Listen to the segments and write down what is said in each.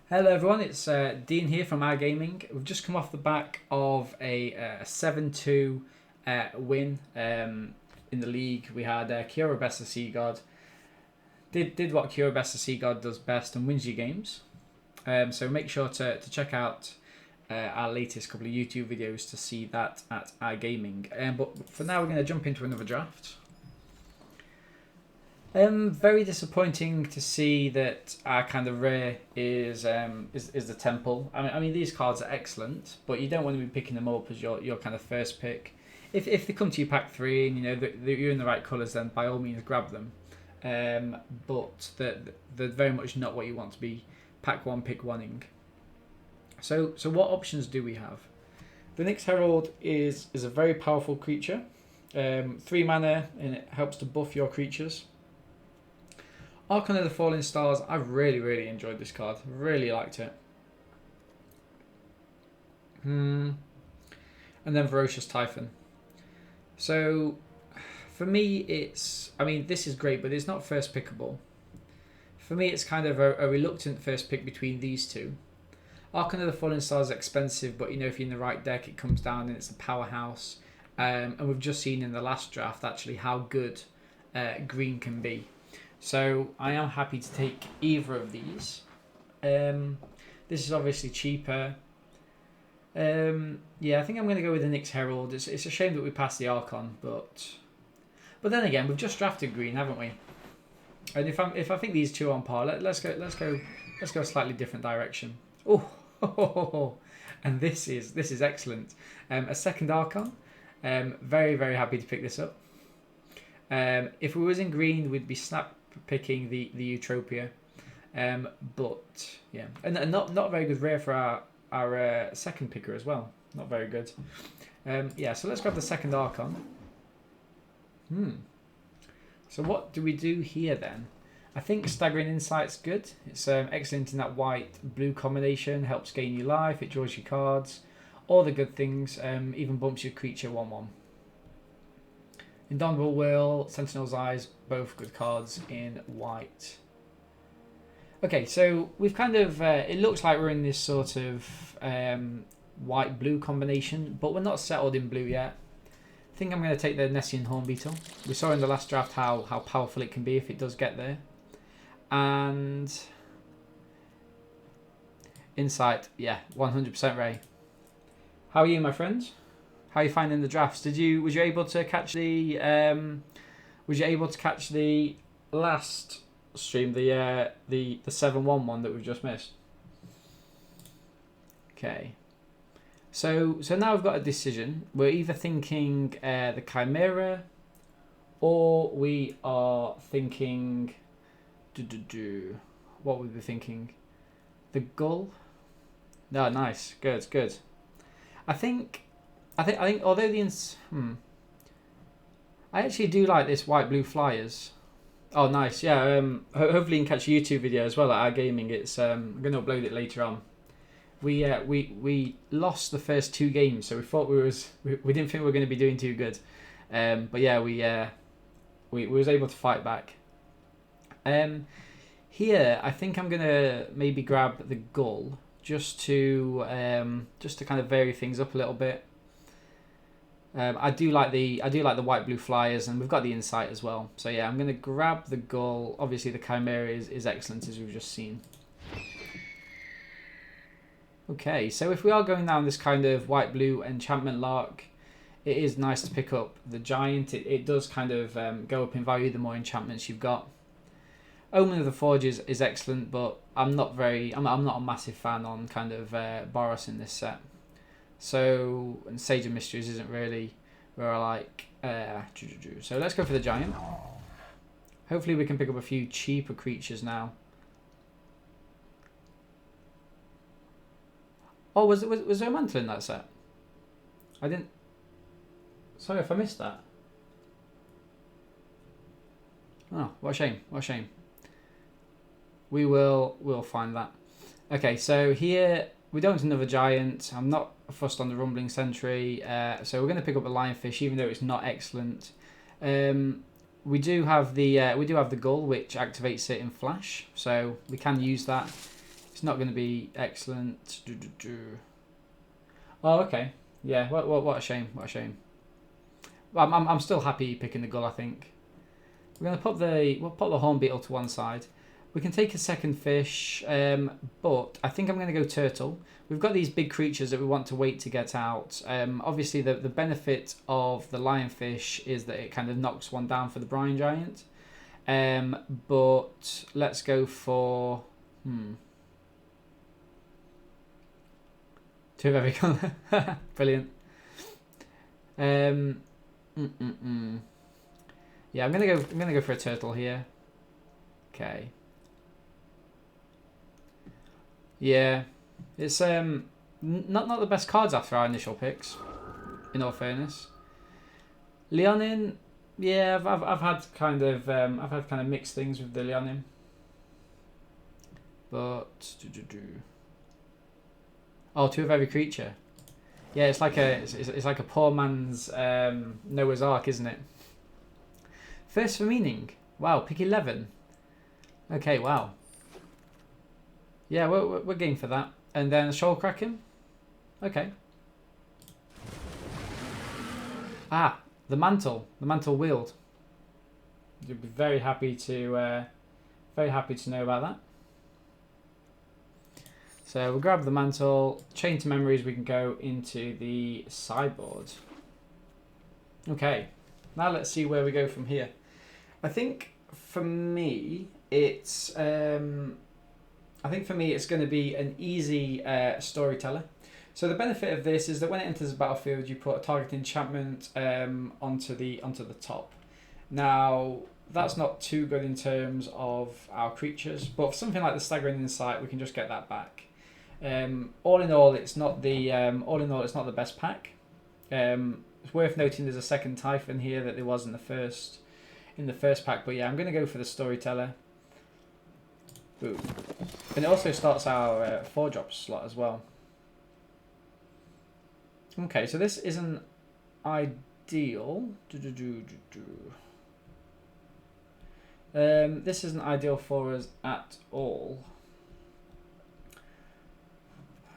Hello everyone, it's Dean here from Our Gaming. We've just come off the back of a 7-2 win in the league. We had Kiora Best of Sea God. Did what Kiora Best of Sea God does best and wins you games. So make sure to check out our latest couple of YouTube videos to see that at Our Gaming. But for now we're going to jump into another draft. Very disappointing to see that our kind of rare is the Temple. I mean these cards are excellent, but you don't want to be picking them up as your kind of first pick. If they come to you pack 3 and you know that you're in the right colours, then by all means grab them. But they're very much not what you want to be pack 1 pick 1ing. So what options do we have? The Nyx Herald is a very powerful creature. 3 mana and it helps to buff your creatures. Archon of the Falling Stars, I really enjoyed this card. Really liked it. And then Ferocious Typhon. So, for me, this is great, but it's not first pickable. For me, it's kind of a reluctant first pick between these two. Archon of the Falling Stars is expensive, but you know if you're in the right deck, it comes down and it's a powerhouse. And we've just seen in the last draft, actually, how good green can be. So I am happy to take either of these. This is obviously cheaper. Yeah, I think I'm going to go with the Nyx Herald. It's a shame that we passed the Archon, but then again, we've just drafted green, haven't we? And if I think these two are on par, let's go a slightly different direction. Oh, and this is excellent. A second Archon. Very happy to pick this up. If we was in green, we'd be snap picking the Eutropia, but yeah, and not very good rare for our second picker as well. Not very good. Yeah, so let's grab the second Archon. So what do we do here then? I think Staggering Insight's good. It's excellent in that white-blue combination. Helps gain you life. It draws you cards. All the good things. Even bumps your creature 1/1. Indomitable Will, Sentinel's Eyes, both good cards in white. Okay, so we've kind of, it looks like we're in this sort of white-blue combination, but we're not settled in blue yet. I think I'm going to take the Nessian Hornbeetle. We saw in the last draft how powerful it can be if it does get there. And Insight, yeah, 100% Ray. How are you, my friends? How are you finding the drafts? Was you able to catch the last stream, the 7-1 one that we've just missed? Okay. So now we've got a decision. We're either thinking the Chimera, or we are thinking what would we be thinking? The Gull? No, nice. Good. I think although I actually do like this white-blue Flyers. Oh, nice. Yeah. Hopefully you can catch a YouTube video as well at Our Gaming. It's I'm going to upload it later on. We lost the first 2 games, so we thought we didn't think we were going to be doing too good. But yeah, we was able to fight back. Here I think I'm going to maybe grab the Gull just to kind of vary things up a little bit. I do like the white-blue Flyers, and we've got the Insight as well. So yeah, I'm going to grab the Gull. Obviously the Chimera is excellent, as we've just seen. Okay, so if we are going down this kind of white-blue enchantment lark, it is nice to pick up the Giant. It does kind of go up in value the more enchantments you've got. Omen of the Forge is excellent, but I'm not a massive fan on kind of Boros in this set. So, and Sage of Mysteries isn't really where I like. So let's go for the Giant. Hopefully we can pick up a few cheaper creatures now. Oh, was there a mantle in that set? I didn't. Sorry if I missed that. Oh, what a shame! What a shame. We'll find that. Okay, so here we don't want another Giant. I'm not fussed on the Rumbling Sentry, so we're going to pick up a Lionfish, even though it's not excellent. We do have the Gull, which activates it in Flash, so we can use that It's not going to be excellent. Oh, okay. Yeah. What a shame. What a shame. I'm still happy picking the gull. I think we're going to put the horn beetle to one side. We can take a second fish, but I think I'm going to go turtle. We've got these big creatures that we want to wait to get out. Obviously, the benefit of the lionfish is that it kind of knocks one down for the brine giant. But let's go for two of every colour. Brilliant. Yeah, I'm gonna go for a turtle here. Okay. Yeah, it's not the best cards after our initial picks. In all fairness, Leonin. Yeah, I've had kind of mixed things with the Leonin, but oh, two of every creature. Yeah, it's like a poor man's Noah's Ark, isn't it? First for meaning. Wow, pick 11. Okay, wow. Yeah, we're game for that. And then Shoal Kraken. Okay. Ah, the mantle wield. You'd be very happy to know about that. So we'll grab the mantle. Chain to memories. We can go into the sideboard. Okay. Now let's see where we go from here. I think for me it's going to be an easy storyteller. So the benefit of this is that when it enters the battlefield, you put a target enchantment onto the top. Now that's not too good in terms of our creatures, but for something like the Staggering Insight, we can just get that back. All in all, it's not the best pack. It's worth noting there's a second Typhon here that there was in the first pack, but yeah, I'm going to go for the storyteller. Boom. And it also starts our 4-drop slot as well. Okay, so this isn't ideal. This isn't ideal for us at all.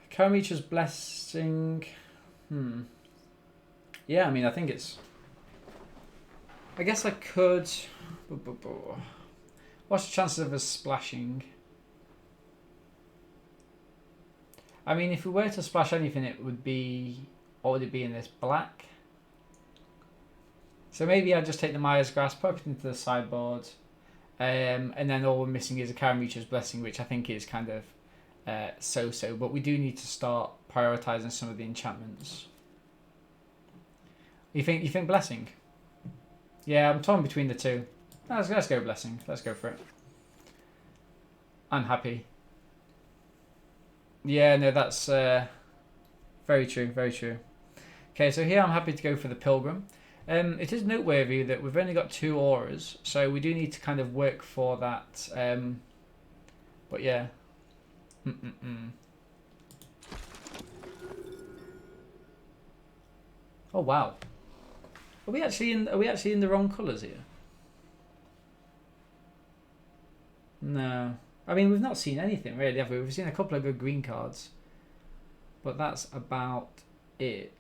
Karametra's Blessing. Yeah, I mean, I think it's... I guess I could... What's the chances of us splashing? I mean, if we were to splash anything, it would be... What would it be in this? Black? So maybe I'd just take the Maya's Grasp, pop it into the sideboard, and then all we're missing is a Karametra's Blessing, which I think is kind of so-so. But we do need to start prioritising some of the enchantments. You think Blessing? Yeah, I'm torn between the two. Let's go Blessing. Let's go for it. I'm happy. Yeah, no, that's very true, very true. Okay, so here I'm happy to go for the Pilgrim. It is noteworthy that we've only got 2 auras, so we do need to kind of work for that. But yeah. Oh wow. Are we actually in the wrong colours here? No. I mean, we've not seen anything really, have we? We've seen a couple of good green cards. But that's about it.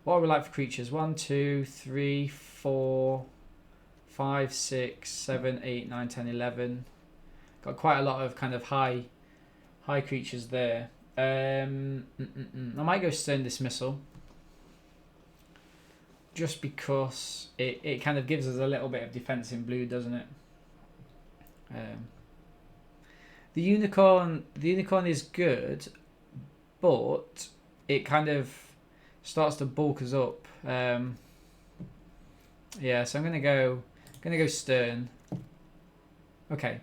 What are we like for creatures? 1, 2, 3, 4, 5, 6, 7, 8, 9, 10, 11. Got quite a lot of kind of high creatures there. I might go Stern Dismissal. Just because it kind of gives us a little bit of defense in blue, doesn't it? The unicorn is good, but it kind of starts to bulk us up. Yeah, so I'm gonna go Stern. Okay,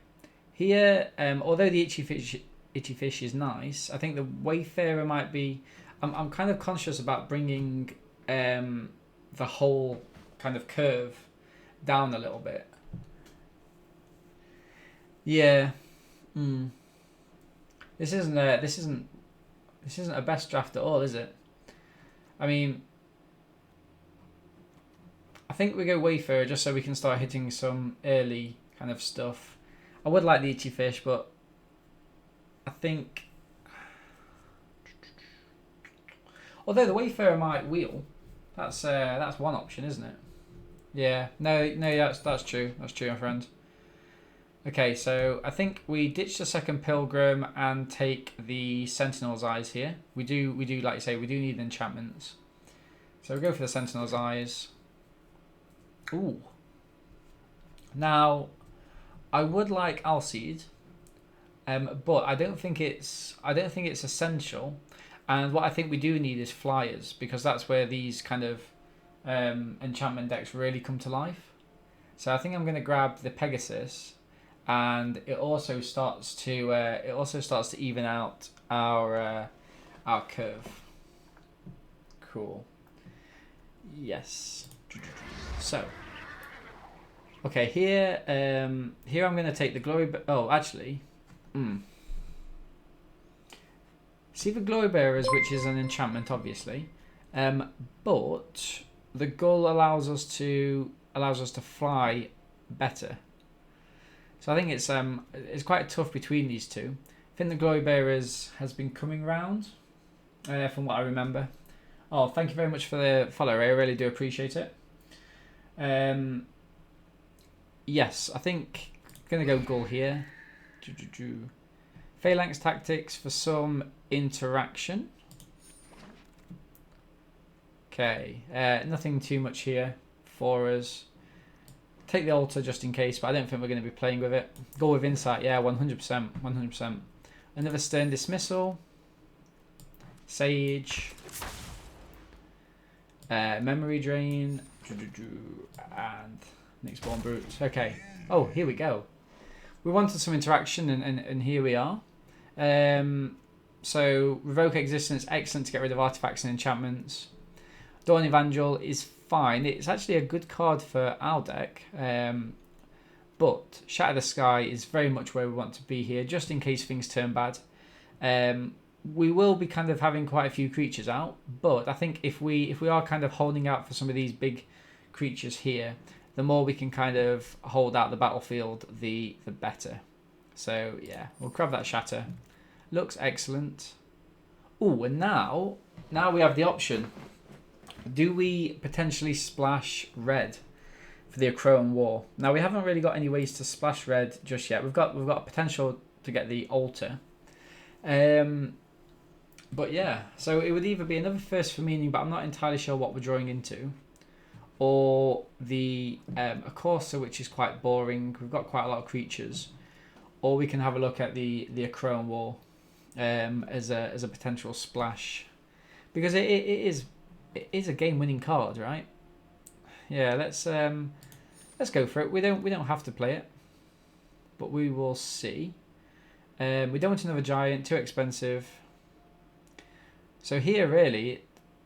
here. Although the itchy fish is nice, I think the Wayfarer might be. I'm kind of conscious about bringing the whole kind of curve down a little bit. Yeah. This isn't a best draft at all, is it? I mean, I think we go Wayfarer just so we can start hitting some early kind of stuff. I would like the itchy fish, but I think, although the Wayfarer might wheel, that's one option, isn't it? Yeah, no, that's true. That's true, my friend. Okay, so I think we ditch the second Pilgrim and take the Sentinel's Eyes here. We do like you say, we do need enchantments. So we go for the Sentinel's Eyes. Ooh. Now, I would like Alseed, but I don't think it's essential. And what I think we do need is Flyers, because that's where these kind of enchantment decks really come to life. So I think I'm going to grab the Pegasus, and it also starts to even out our curve. Cool. Yes. So, okay, here I'm going to take the Glory. Oh, actually, see the Glory Bearers, which is an enchantment, obviously, but the Gull allows us to fly better. So I think it's quite tough between these two. I think the Glory Bearers has been coming round, from what I remember. Oh, thank you very much for the follow, Ray. I really do appreciate it. Yes, I think I'm going to go Gull here. Phalanx Tactics for some interaction. Okay, nothing too much here for us. Take the Altar just in case, but I don't think we're going to be playing with it. Go with Insight, yeah, 100%, 100%. Another Stern Dismissal. Sage. Memory Drain. And Nyxborn Brute. Okay. Oh, here we go. We wanted some interaction, and here we are. So, Revoke Existence, excellent to get rid of artifacts and enchantments. Dawn Evangel is fine. It's actually a good card for our deck. But Shatter the Sky is very much where we want to be here, just in case things turn bad. We will be kind of having quite a few creatures out, but I think if we are kind of holding out for some of these big creatures here, the more we can kind of hold out the battlefield, the better. So yeah, we'll grab that Shatter. Looks excellent. Oh, and now we have the option. Do we potentially splash red for the Acroan War? Now, we haven't really got any ways to splash red just yet. We've got a potential to get the Altar. But yeah, so it would either be another Thirst for Meaning, but I'm not entirely sure what we're drawing into, or the Corsa, which is quite boring. We've got quite a lot of creatures, or we can have a look at the Acroan War as a potential splash, because it is a game-winning card, right? Yeah, let's go for it. We don't have to play it, but we will see. We don't want another giant, too expensive. So here, really,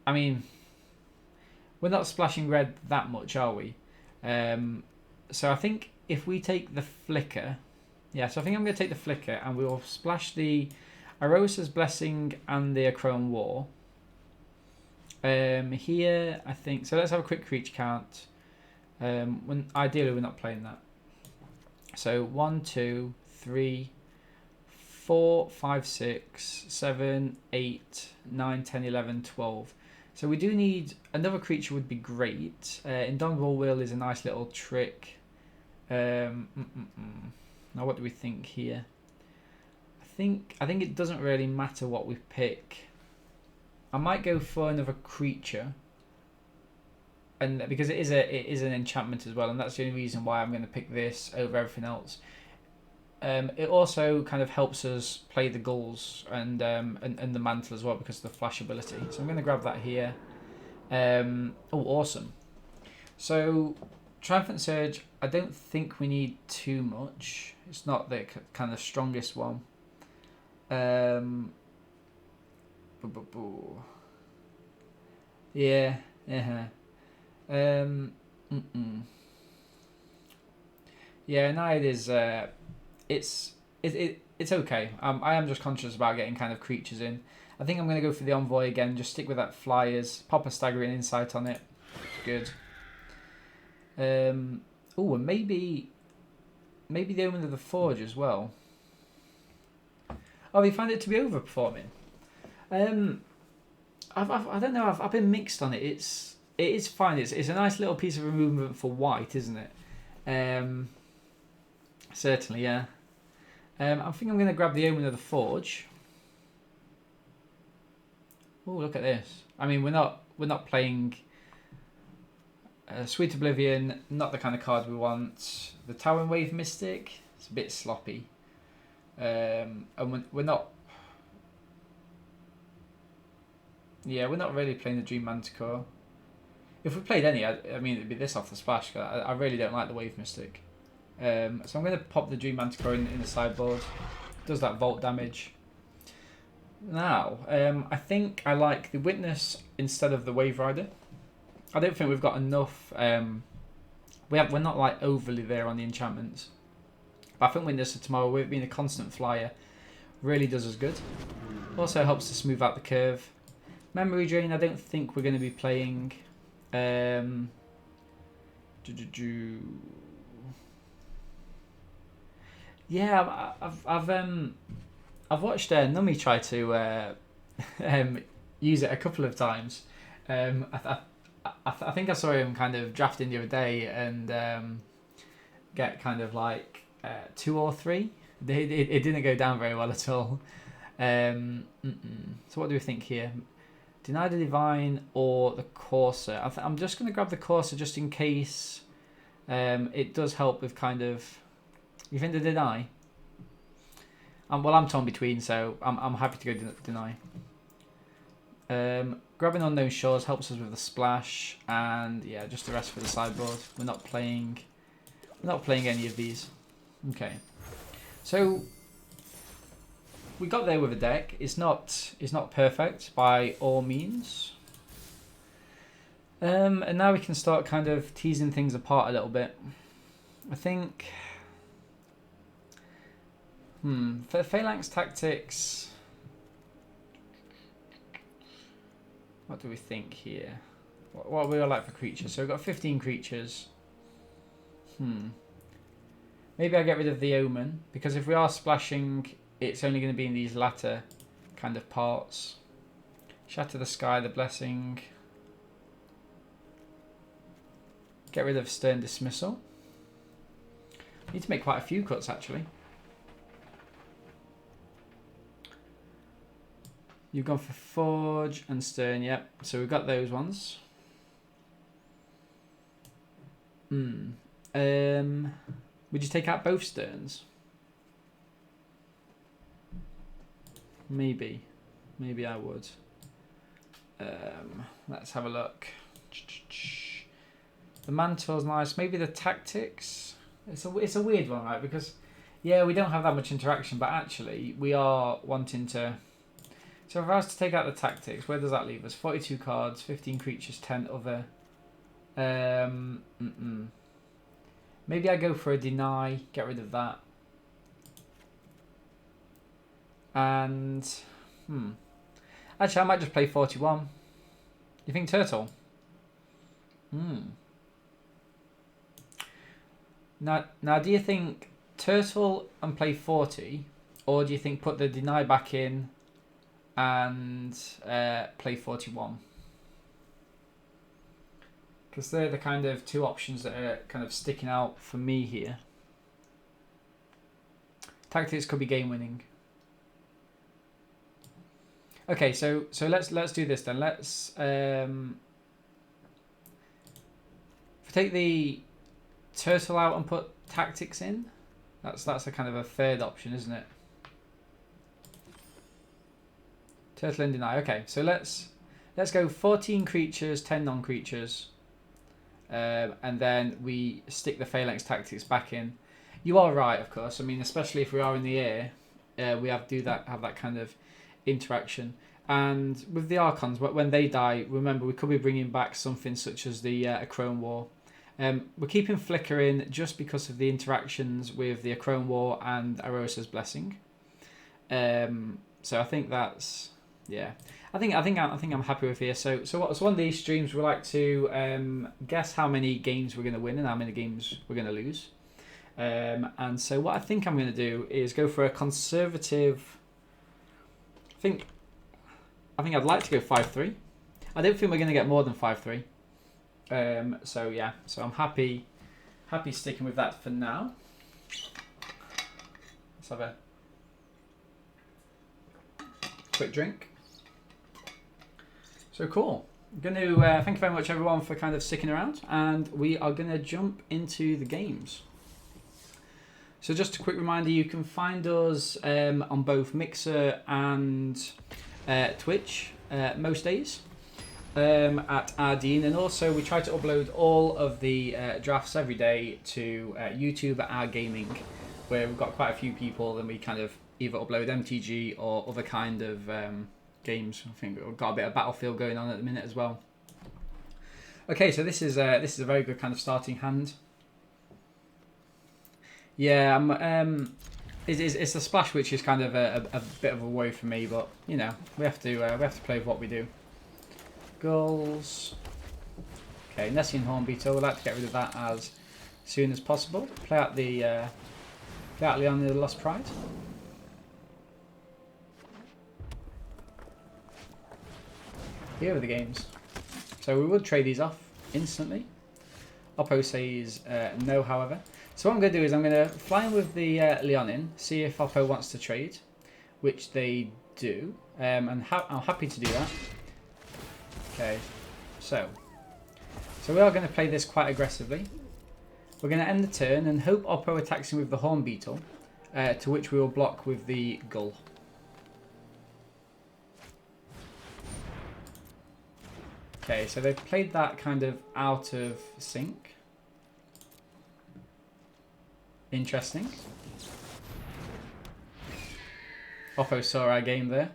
I mean, we're not splashing red that much, are we? So I think if we take the Flicker, yeah. So I think I'm going to take the Flicker, and we will splash the Arosa's Blessing and the Acroan War. Here, I think so. Let's have a quick creature count. When ideally we're not playing that. So 1, 2, 3, 4, 5, 6, 7, 8, 9, 10, 11, 12. So we do need another creature. Would be great. Indomitable Will is a nice little trick. Now what do we think here? I think it doesn't really matter what we pick. I might go for another creature, and because it is an enchantment as well, and that's the only reason why I'm going to pick this over everything else. It also kind of helps us play the Gulls and the Mantle as well because of the flash ability. So I'm going to grab that here. Oh, awesome! So Triumphant Surge, I don't think we need too much. It's not the kind of strongest one. Yeah. Yeah, no, it is. It's okay. I am just conscious about getting kind of creatures in. I think I'm going to go for the Envoy again. Just stick with that Flyers. Pop a Staggering Insight on it. Good. Oh, and maybe the Omen of the Forge as well. Oh, you find it to be overperforming? I don't know. I've been mixed on it. It is fine. It's a nice little piece of movement for white, isn't it? Certainly, yeah. I think I'm going to grab the Omen of the Forge. Oh, look at this. I mean, we're not playing Sweet Oblivion. Not the kind of card we want. The Tower and Wave Mystic. It's a bit sloppy. And we're not. Yeah, we're not really playing the Dream Manticore. If we played any, I mean, it'd be this off the splash. I really don't like the Wave Mystic. So I'm going to pop the Dream Manticore in the sideboard. Does that Vault damage. Now, I think I like the Witness instead of the Wave Rider. I don't think we've got enough. We're not like overly there on the enchantments. But I think Witness of Tomorrow, with being a constant flyer, really does us good. Also helps to smooth out the curve. Memory Drain, I don't think we're going to be playing. Yeah, I've watched Nummy try to use it a couple of times. I think I saw him kind of drafting the other day and get kind of like 2 or 3. It didn't go down very well at all. So what do we think here? Deny the Divine or the Courser? I'm just going to grab the Courser just in case it does help with kind of... You think the Deny? Well, I'm torn between, so I'm happy to go Deny. Grabbing Unknown Shores helps us with the splash, and yeah, just the rest for the sideboard. We're not playing any of these. Okay, so we got there with a deck. It's not perfect by all means. And now we can start kind of teasing things apart a little bit. I think for Phalanx Tactics, what do we think here? What we all like for creatures? So we've got 15 creatures. Maybe I get rid of the Omen, because if we are splashing, it's only going to be in these latter kind of parts. Shatter the Sky, the Blessing. Get rid of Stern Dismissal. Need to make quite a few cuts, actually. You've gone for Forge and Stern, yep. So we've got those ones. Would you take out both Sterns? Maybe. Maybe I would. Let's have a look. The Mantle's nice. Maybe the Tactics. It's a weird one, right? Because, yeah, we don't have that much interaction, but actually we are wanting to... So if I was to take out the Tactics, where does that leave us? 42 cards, 15 creatures, 10 other. Maybe I go for a Deny, get rid of that. And, actually I might just play 41. You think Turtle? Now do you think Turtle and play 40, or do you think put the Deny back in and play 41? Because they're the kind of two options that are kind of sticking out for me here. Tactics could be game winning. Okay, so let's do this then. Let's if we take the Turtle out and put Tactics in, that's a kind of a third option, isn't it? Turtle and Deny. Okay, so let's go 14 creatures, 10 non-creatures, and then we stick the Phalanx Tactics back in. You are right, of course. I mean, especially if we are in the air, we have that kind of interaction. And with the Archons, when they die, remember we could be bringing back something such as the Acrone War. We're keeping Flicker in just because of the interactions with the Acrone War and Arosa's Blessing. So I think that's... Yeah, I think I'm happy with here. So one of these streams we like to guess how many games we're going to win and how many games we're going to lose. And so what I think I'm going to do is go for a conservative I think I'd like to go 5-3. I don't think we're going to get more than 5-3. So yeah, so I'm happy sticking with that for now. Let's have a quick drink. So cool. I'm going to thank you very much everyone for kind of sticking around, and we are going to jump into the games. So just a quick reminder, you can find us on both Mixer and Twitch most days at Ardeen, and also we try to upload all of the drafts every day to YouTube at Our Gaming, where we've got quite a few people, and we kind of either upload MTG or other kind of games. I think we've got a bit of Battlefield going on at the minute as well. Okay, so this is a very good kind of starting hand. Yeah, it's the splash which is kind of a bit of a worry for me, but you know we have to play with what we do. Goals. Okay, Nessian Hornbeetle. We'd like to get rid of that as soon as possible. Play out Leon the Lost Pride. Here are the games. So we would trade these off instantly. Oppo says no, however. So what I'm going to do is I'm going to fly in with the Leon in, see if Oppo wants to trade, which they do, and I'm happy to do that. Okay, so we are going to play this quite aggressively. We're going to end the turn and hope Oppo attacks him with the Hornbeetle, to which we will block with the Gull. Okay, so they've played that kind of out of sync. Interesting. Oppo saw our game there.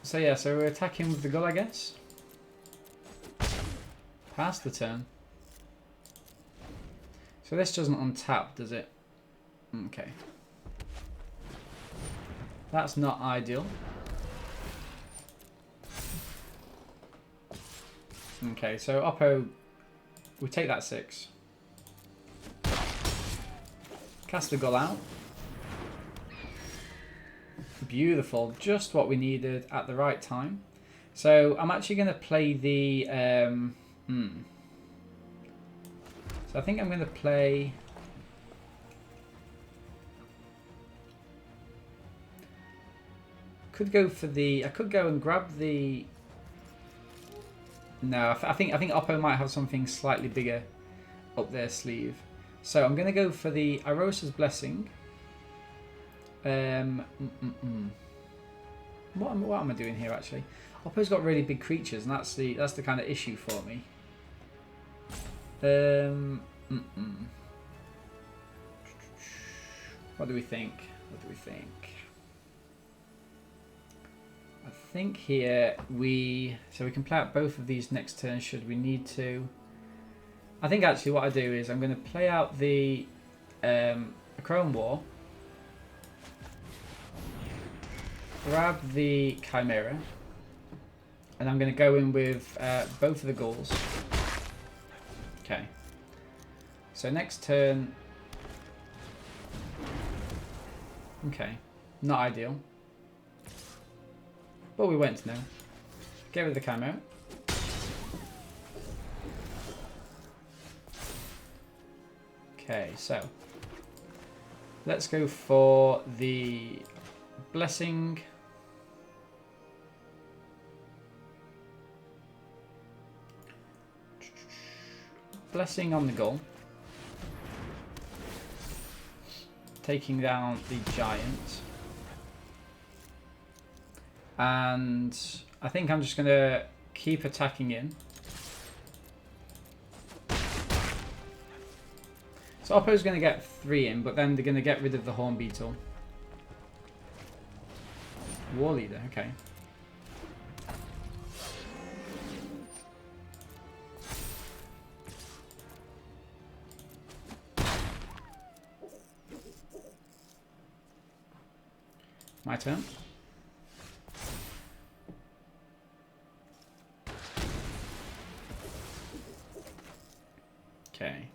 So yeah, so we're attacking with the Gull, I guess. Pass the turn. So this doesn't untap, does it? Okay. That's not ideal. Okay, so Oppo, we take that 6. Cast the Gull out. Beautiful, just what we needed at the right time. So I'm actually going to play the... So I think I'm going to play... Could go for the... I could go and grab the... No, I think Oppo might have something slightly bigger up their sleeve. So I'm going to go for the Irosa's Blessing. What am I doing here actually? Oppo's got really big creatures, and that's the kind of issue for me. What do we think? I think here we can play out both of these next turn should we need to. I think actually what I do is I'm going to play out the Chrome War, grab the Chimera, and I'm going to go in with both of the Gulls. Okay. So next turn. Okay. Not ideal. But we went now. Get rid of the Chimera. Okay, so let's go for the Blessing. Blessing on the Gull. Taking down the Giant. And I think I'm just going to keep attacking in. So Oppo's going to get 3 in, but then they're going to get rid of the Hornbeetle. War Leader, okay. My turn. Okay.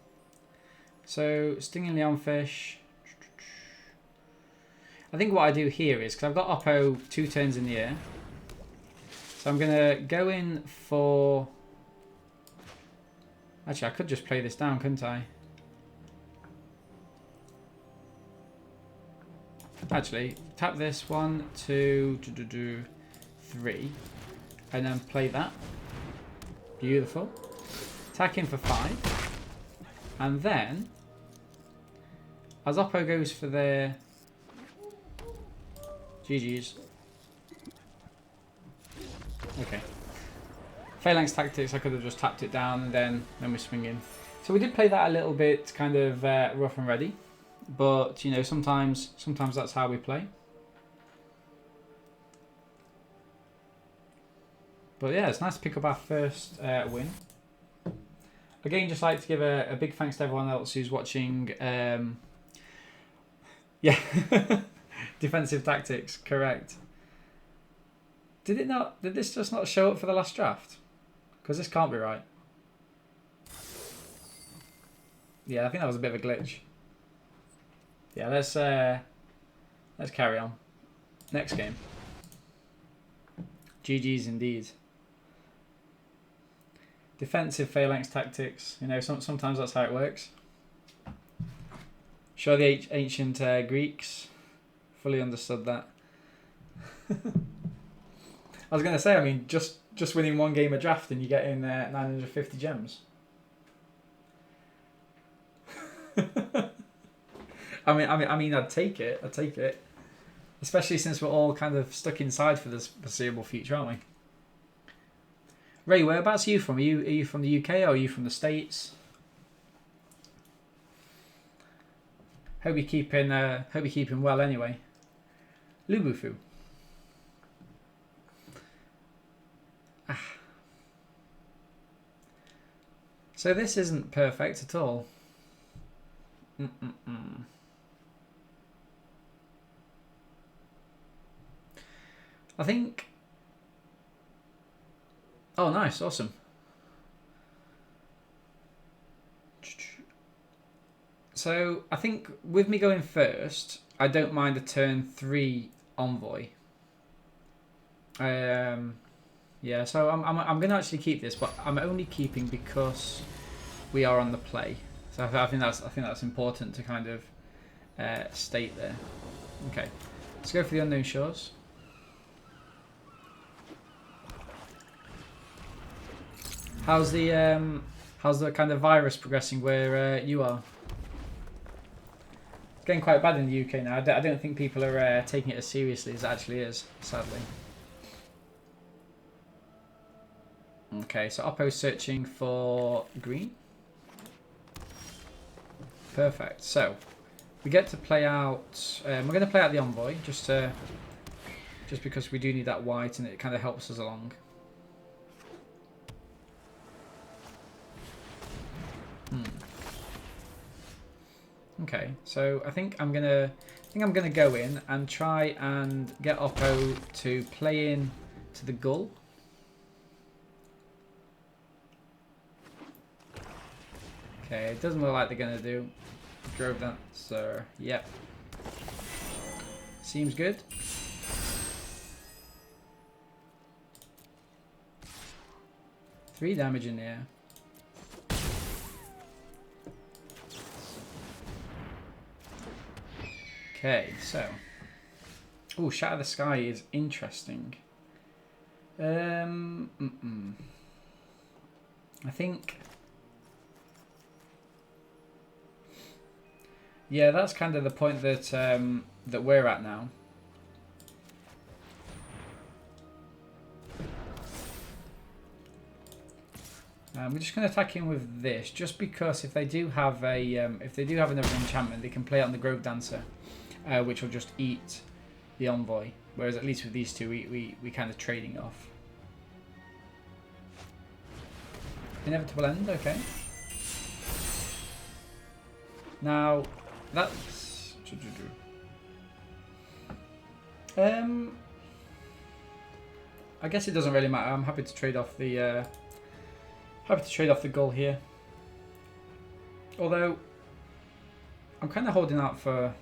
So, Stinging Leonfish. I think what I do here is, because I've got Oppo 2 turns in the air, so I'm going to go in for... Actually, I could just play this down, couldn't I? Actually, tap this 1, 2, 3, and then play that. Beautiful. Attack in for 5. And then, as Oppo goes for their GG's. Okay. Phalanx Tactics, I could have just tapped it down and then we swing in. So we did play that a little bit kind of rough and ready. But, you know, sometimes that's how we play. But yeah, it's nice to pick up our first win. Again, just like to give a big thanks to everyone else who's watching. Yeah, defensive tactics, correct. Did it not? Did this just not show up for the last draft? Because this can't be right. Yeah, I think that was a bit of a glitch. Yeah, let's carry on. Next game. GG's indeed. Defensive phalanx tactics. You know, sometimes that's how it works. Sure, the ancient Greeks fully understood that. I was going to say, I mean, just winning one game of draft and you're getting 950 gems. I mean, I'd take it. I'd take it, especially since we're all kind of stuck inside for this foreseeable future, aren't we? Ray, whereabouts are you from? Are you from the UK or are you from the States? Hope you're keeping well anyway. Lubufu. Ah. So this isn't perfect at all. I think... Oh, nice. Awesome. So, I think with me going first, I don't mind a turn 3 envoy. Yeah, so I'm going to actually keep this, but I'm only keeping because we are on the play. So I think that's important to kind of state there. Okay, let's go for the Unknown Shores. How's the kind of virus progressing where you are? It's getting quite bad in the UK now. I don't think people are taking it as seriously as it actually is, sadly. Okay, so Oppo's searching for green. Perfect. So we get to play out. We're going to play out the envoy just because we do need that white, and it kind of helps us along. Okay, so I think I'm gonna go in and try and get Oppo to play in to the Gull. Okay, it doesn't look like they're gonna do. Drove that, so yep. Seems good. Three damage in the air. Okay, so... Oh, Shatter the Sky is interesting. I think... Yeah, that's kind of the point that that we're at now. We're just going to attack him with this, just because if they do have another enchantment, they can play it on the Grove Dancer. Which will just eat the envoy, whereas at least with these two we kind of trading off. Inevitable end, okay. Now that's I guess it doesn't really matter. I'm happy to trade off the Gull here. Although I'm kind of holding out for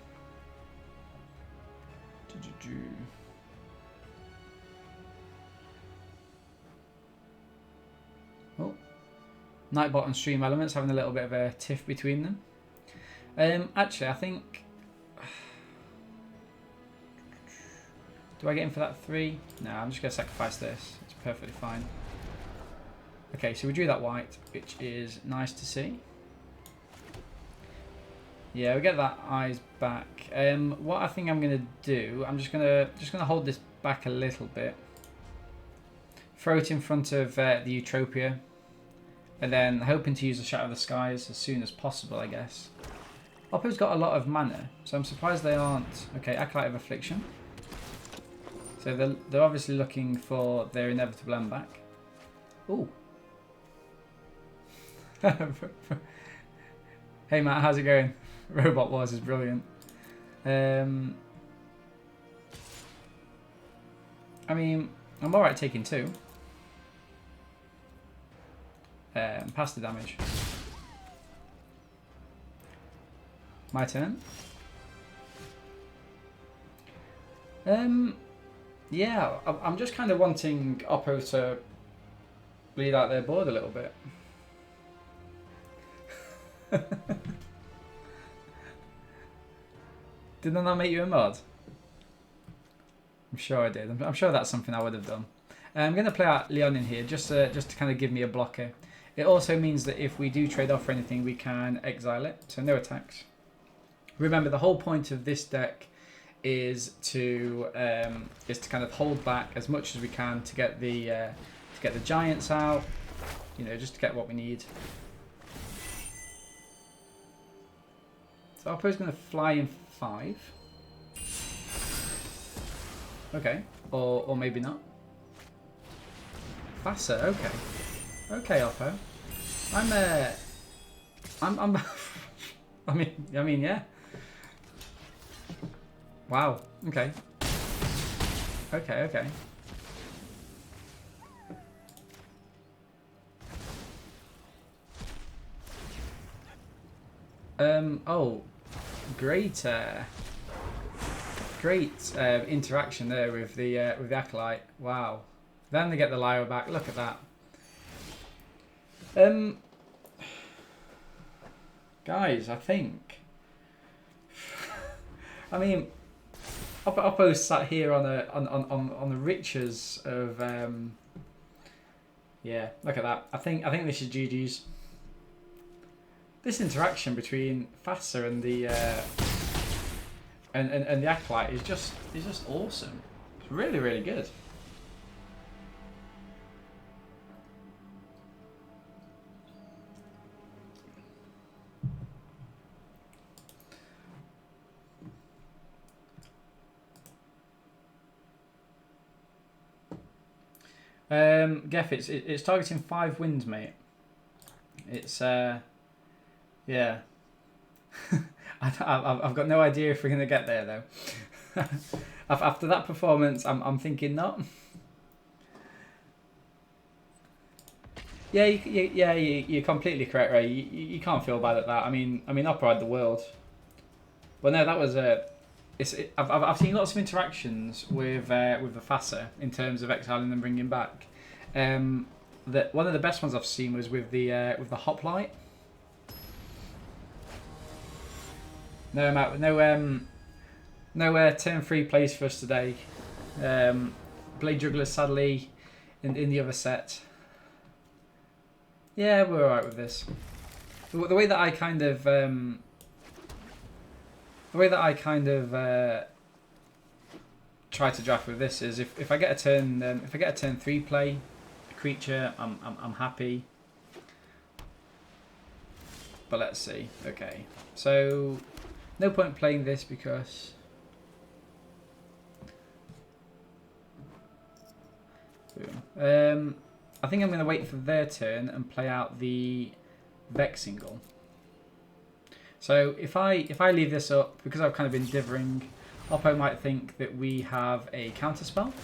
Oh, Nightbot and Stream Elements having a little bit of a tiff between them. Actually, I think. Do I get in for that 3? No, I'm just going to sacrifice this. It's perfectly fine. Okay, so we drew that white, which is nice to see. Yeah, we get that eyes back. What I think I'm going to do, I'm just gonna hold this back a little bit. Throw it in front of the Eutropia. And then hoping to use the Shadow of the Skies as soon as possible, I guess. Oppo's got a lot of mana, so I'm surprised they aren't... Okay, Acolyte of Affliction. So they're obviously looking for their inevitable end back. Ooh. Hey Matt, how's it going? Robot Wars is brilliant. I mean, I'm alright taking 2. Pass the damage. My turn. Yeah, I'm just kind of wanting Oppo to bleed out their board a little bit. Did that not make you a mod? I'm sure I did. I'm sure that's something I would have done. I'm going to play out Leon in here just to kind of give me a blocker. It also means that if we do trade off for anything, we can exile it. So no attacks. Remember, the whole point of this deck is to kind of hold back as much as we can to get the giants out. You know, just to get what we need. So Oppo's going to fly in 5. Okay, or maybe not. Faster, okay. Okay, Oppo. I'm I mean, yeah. Wow. Okay. Okay. Oh, great interaction there with the Acolyte. Wow. Then they get the Lyra back. Look at that. Guys, I think. I mean, Oppo's sat here on the riches of. Yeah, look at that. I think this is GG's. This interaction between Fassa and the and the Acolyte is just awesome. It's really good. Geff, it's targeting 5 wins, mate. It's yeah. I've got no idea if we're gonna get there though. After that performance, I'm thinking not. Yeah, you're completely correct, Ray. You can't feel bad at that. I mean, Opera had the world. Well, no, that was I've seen lots of interactions with the Fassa in terms of exiling and bringing back. That one of the best ones I've seen was with the Hoplite. No, Matt, no turn 3 plays for us today. Blade Juggler sadly in the other set. Yeah, we're alright with this. The way that I kind of try to draft with this is if I get a turn 3 play a creature, I'm happy. But let's see. Okay, so no point playing this because I think I'm going to wait for their turn and play out the Vex single. So if I leave this up, because I've kind of been dithering, Oppo might think that we have a counter spell.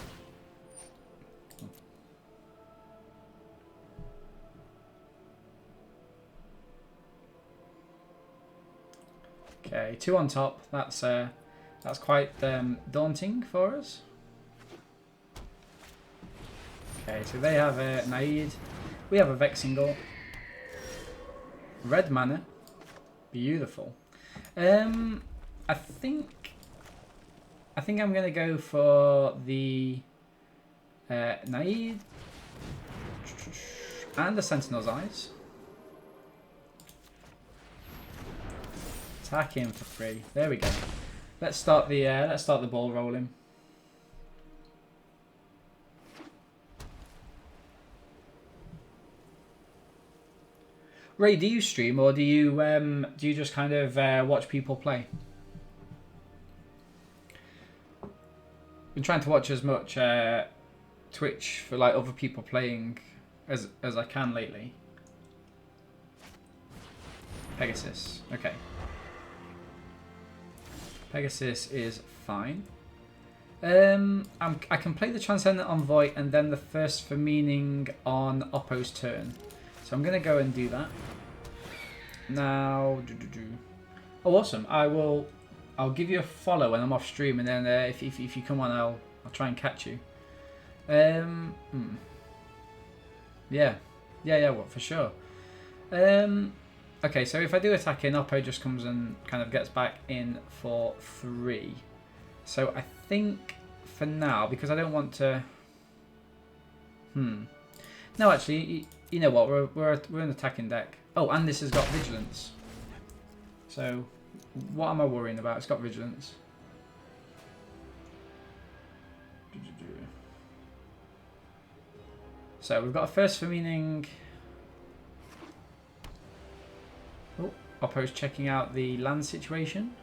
Okay, 2 on top. That's That's quite daunting for us. Okay, so they have a Naid. We have a Vexingal. Red mana. Beautiful. I think I'm gonna go for the Naid and the Sentinel's Eyes. Attack him for free. There we go. Let's start the ball rolling. Ray, do you stream or do you just kind of watch people play? Been trying to watch as much Twitch for like other people playing as I can lately. Pegasus, okay. Pegasus is fine. I can play the Transcendent Envoy and then the First for Meaning on Oppo's turn. So I'm going to go and do that. Now, oh awesome! I'll give you a follow when I'm off stream, and then if you come on, I'll try and catch you. Yeah, what for sure. Okay, so if I do attack in, Oppo just comes and kind of gets back in for 3. So I think for now, because I don't want to. No, actually, you know what? We're an attacking deck. Oh, and this has got Vigilance. So, what am I worrying about? It's got Vigilance. So we've got a First for Meaning. Oh, Oppo's checking out the land situation.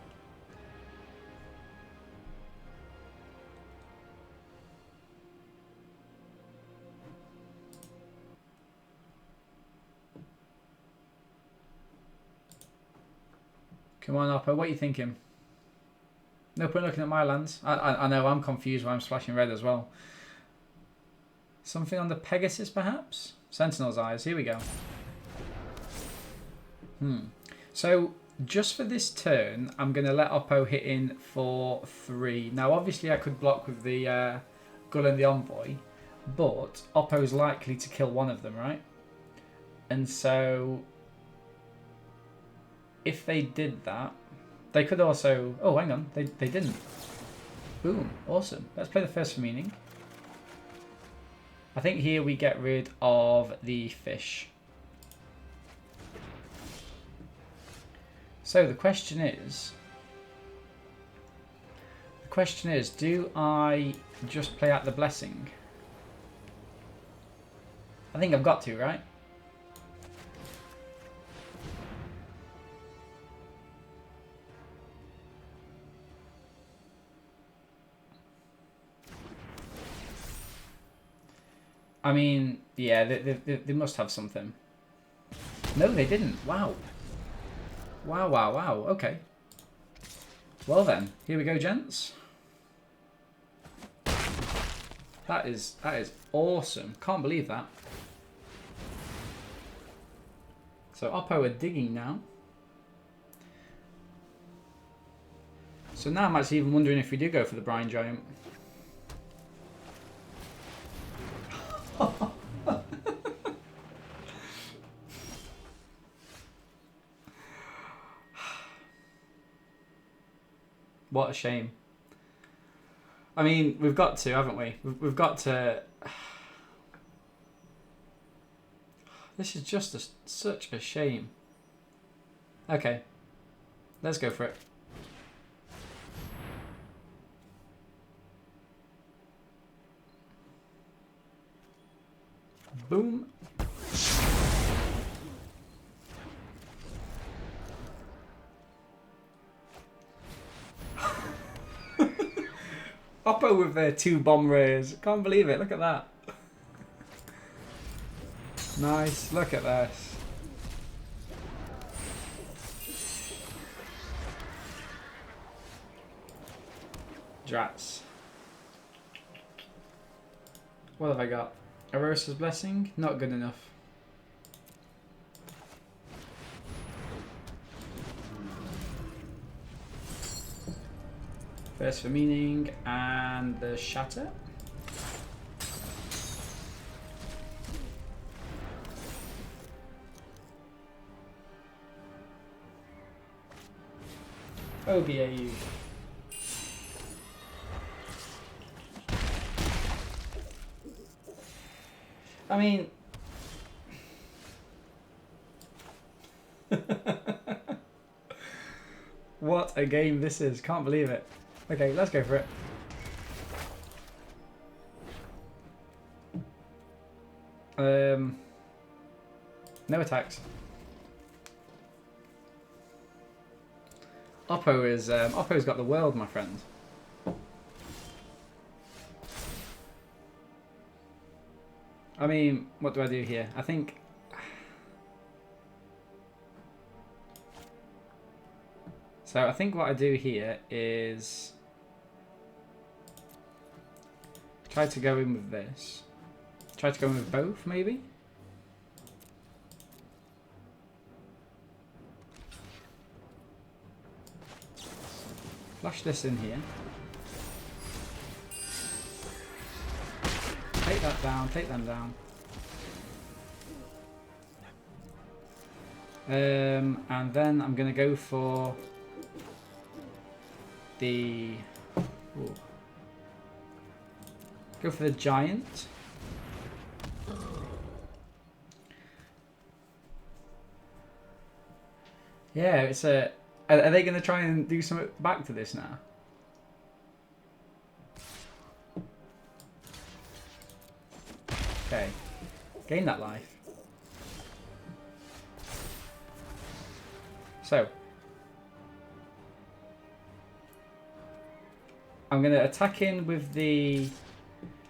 Come on, Oppo, what are you thinking? No point looking at my lands. I know, I'm confused why I'm splashing red as well. Something on the Pegasus, perhaps? Sentinel's Eyes, here we go. So, just for this turn, I'm going to let Oppo hit in for 3. Now, obviously, I could block with the Gull and the Envoy, but Oppo's likely to kill one of them, right? And so, if they did that, they could also... Oh, hang on, they didn't. Boom, awesome. Let's play the First for Meaning. I think here we get rid of the fish. So the question is, do I just play out the Blessing? I think I've got to, right? I mean, yeah, they must have something. No, they didn't. Wow. Wow. Okay. Well then, here we go, gents. That is awesome. Can't believe that. So Oppo are digging now. So now I'm actually even wondering if we do go for the Brine Giant. What a shame. I mean, we've got to, haven't we? We've got to... This is just such a shame. Okay. Let's go for it. Boom. Oppo with their 2 bomb rays. Can't believe it. Look at that. Nice. Look at this. Drats. What have I got? Erosa's Blessing? Not good enough. First for meaning and the shatter. OBAU. I mean, what a game this is. Can't believe it. Okay, let's go for it. No attacks. Oppo's got the world, my friend. I mean, what do I do here? I think so. I think what I do here is try to go in with this. Try to go in with both, maybe. Flash this in here. Take that down, take them down. And then I'm going to go for the... Ooh. Go for the giant. Yeah, it's a... Are they going to try and do something back to this now? Okay. Gain that life. So. I'm going to attack in with the...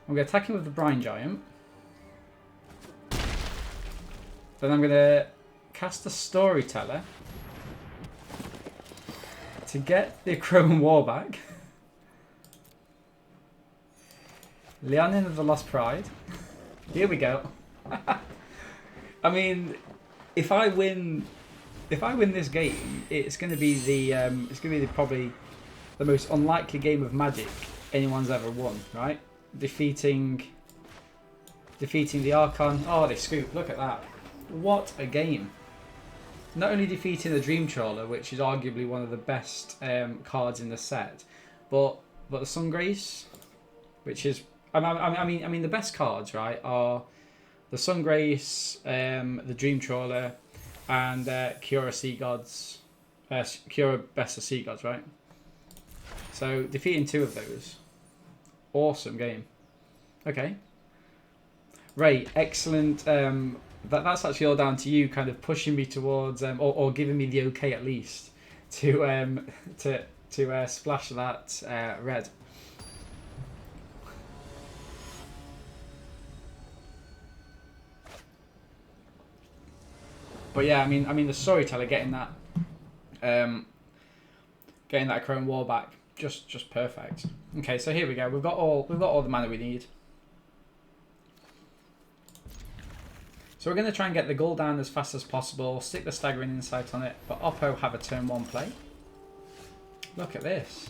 I'm going to attack in with the Brine Giant. Then I'm going to cast the Storyteller to get the Chrome War back. Leonin of the Lost Pride. Here we go. I mean, if I win this game, it's going to be probably the most unlikely game of Magic anyone's ever won, right? Defeating the Archon. Oh, they scoop! Look at that! What a game! Not only defeating the Dream Trawler, which is arguably one of the best cards in the set, but the Sungrace, which is I mean the best cards, right, are the Sungrace, the Dream Trawler, and Cura Sea Gods, Cura Best of Sea Gods, right? So defeating two of those, awesome game. Okay, Ray, excellent. That's actually all down to you, kind of pushing me towards, or giving me the okay at least to splash that red. But yeah, I mean the Storyteller getting that Chrome War back, just perfect. Okay, so here we go. We've got all the mana we need. So we're going to try and get the goal down as fast as possible, stick the Staggering Insight on it, but Oppo have a turn 1 play. Look at this.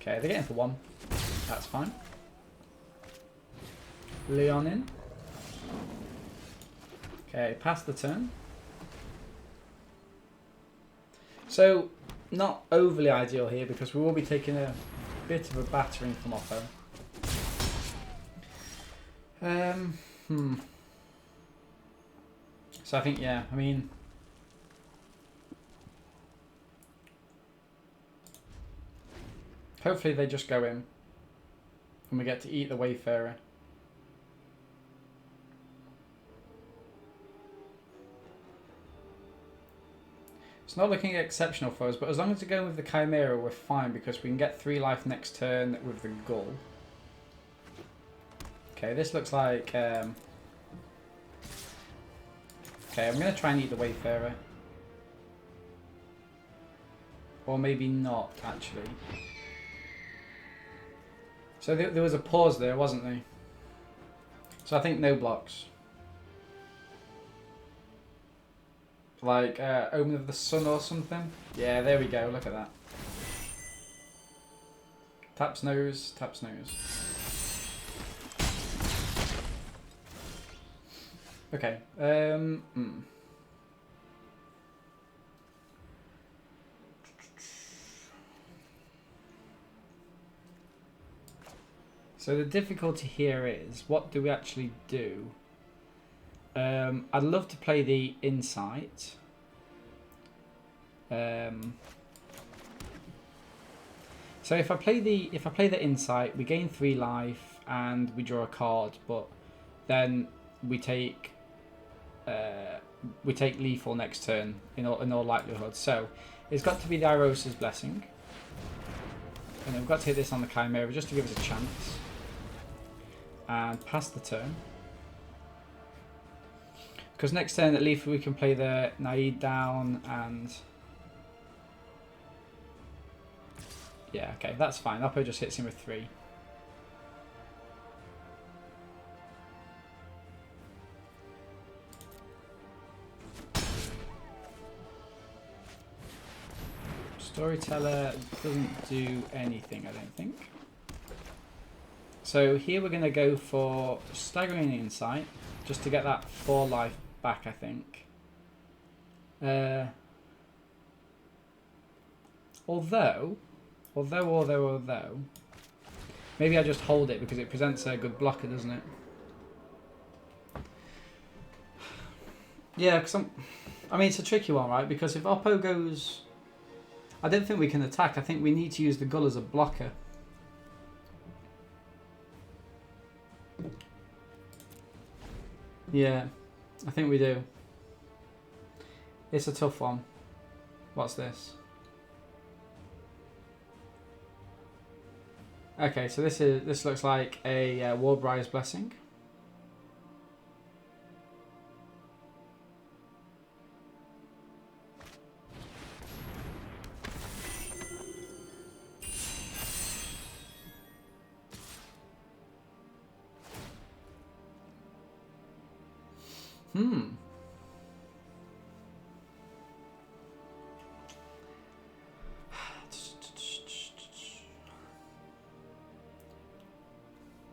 Okay, they're getting for 1. That's fine. Leonin. Okay, pass the turn. So, not overly ideal here because we will be taking a bit of a battering from Oppo. So I think, yeah, I mean, hopefully they just go in and we get to eat the Wayfarer. It's not looking exceptional for us, but as long as we go with the Chimera, we're fine because we can get 3 life next turn with the Gull. Okay, this looks like... okay, I'm going to try and eat the Wayfarer. Or maybe not, actually. So there was a pause there, wasn't there? So I think no blocks. Like Omen of the Sun or something. Yeah, there we go. Look at that. Taps nose, taps nose. Okay. So the difficulty here is, what do we actually do? I'd love to play the Insight. So if I play the Insight, we gain 3 life and we draw a card, but then we take lethal next turn in all likelihood. So it's got to be the Irosa's Blessing, and then we've got to hit this on the Chimera just to give us a chance and pass the turn. Because next turn at lethal we can play the Naid down and... Yeah, okay, that's fine. Oppo just hits him with 3. Storyteller doesn't do anything, I don't think. So here we're going to go for Staggering Insight, just to get that 4 life back, I think. Although, maybe I just hold it because it presents a good blocker, doesn't it? Yeah, because I mean, it's a tricky one, right? Because if Oppo goes... I don't think we can attack. I think we need to use the Gull as a blocker. Yeah, I think we do. It's a tough one. What's this? Okay, so this looks like a Warbriar's Blessing.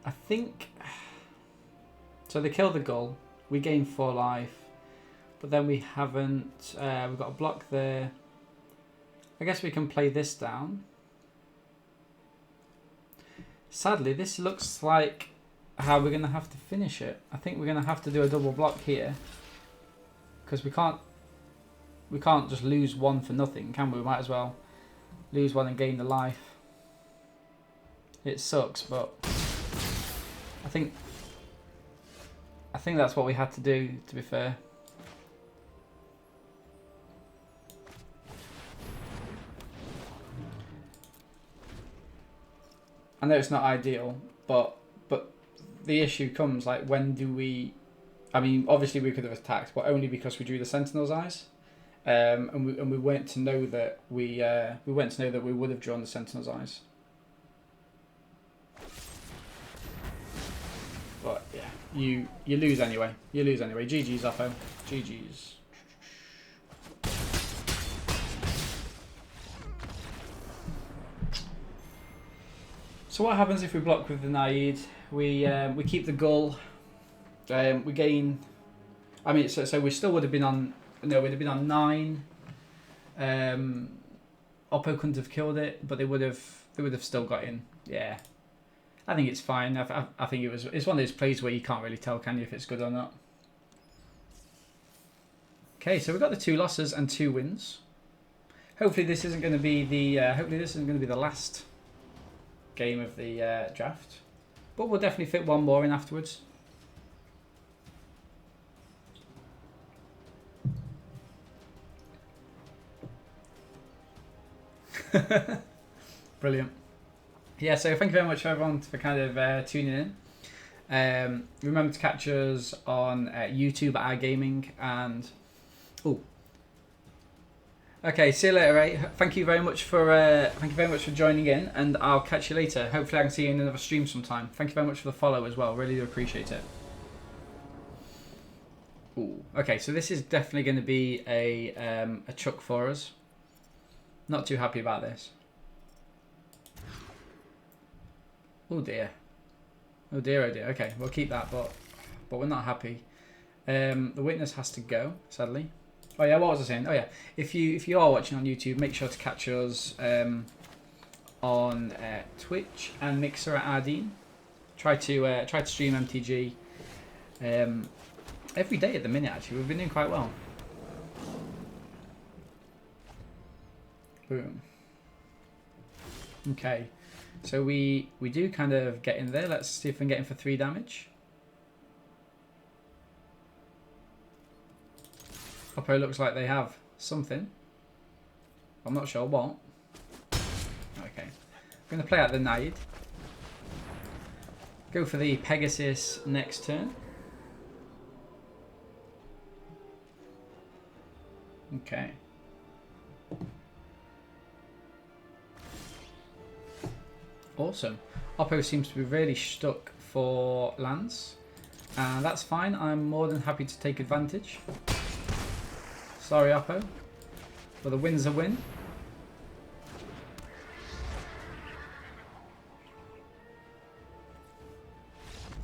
I think... So they kill the Gull. We gain 4 life. But then we haven't... we've got a block there. I guess we can play this down. Sadly, this looks like how we're going to have to finish it. I think we're going to have to do a double block here. Because we can't just lose 1 for nothing, can we? We might as well lose 1 and gain the life. It sucks, but I think that's what we had to do, to be fair. I know it's not ideal, but the issue comes, like, when do we... I mean, obviously we could have attacked, but only because we drew the Sentinel's Eyes, and we weren't to know that we would have drawn the Sentinel's Eyes. But yeah, you lose anyway. You lose anyway. GG's, Oppo. GG's. So what happens if we block with the Naid? We keep the Gull. We gain. I mean, so we still would have been on. No, we'd have been on 9. Oppo couldn't have killed it, but they would have still got in. Yeah, I think it's fine. I think it's one of those plays where you can't really tell, can you, if it's good or not. Okay, so we've got the 2 losses and 2 wins. Hopefully this isn't going to be the last game of the draft, but we'll definitely fit 1 more in afterwards. Brilliant. Yeah, so thank you very much for everyone for kind of tuning in. Remember to catch us on YouTube at iGaming, and okay, see you later, Ray. Thank you very much for joining in, and I'll catch you later. Hopefully I can see you in another stream sometime. Thank you very much for the follow as well. Really do appreciate it. Ooh. Okay, so this is definitely going to be a chuck for us. Not too happy about this. Oh dear. Oh dear, oh dear. Okay, we'll keep that, but we're not happy. The witness has to go, sadly. Oh yeah, what was I saying? Oh yeah, if you are watching on YouTube, make sure to catch us on Twitch and Mixer at Ardeen. Try to stream MTG every day at the minute. Actually, we've been doing quite well. Boom. Okay, so we do kind of get in there. Let's see if we can get in for 3 damage. Oppo looks like they have something. I'm not sure what. Okay. I'm going to play out the Nide. Go for the Pegasus next turn. Okay. Awesome. Oppo seems to be really stuck for lands. And that's fine. I'm more than happy to take advantage. Sorry, Oppo. But the win's a win.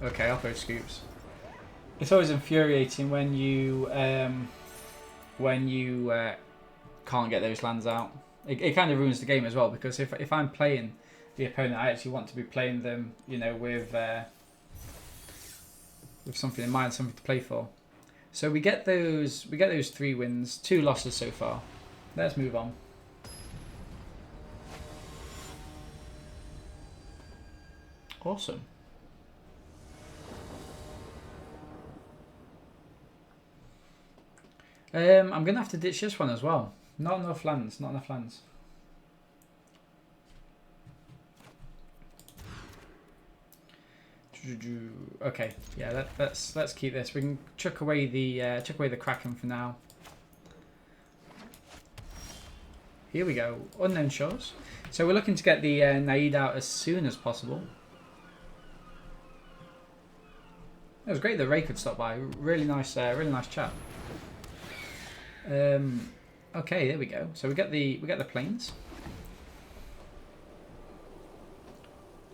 Okay, Oppo scoops. It's always infuriating when you can't get those lands out. It kind of ruins the game as well, because if I'm playing the opponent, I actually want to be playing them, you know, with something in mind, something to play for. So we get those 3 wins, 2 losses so far. Let's move on. Awesome. I'm gonna have to ditch this one as well. Not enough lands. Not enough lands. Okay, yeah. Let's keep this. We can chuck away the Kraken for now. Here we go. Unknown Shores. So we're looking to get the Naid out as soon as possible. It was great that Ray could stop by. Really nice chat. Okay, there we go. So we get the planes.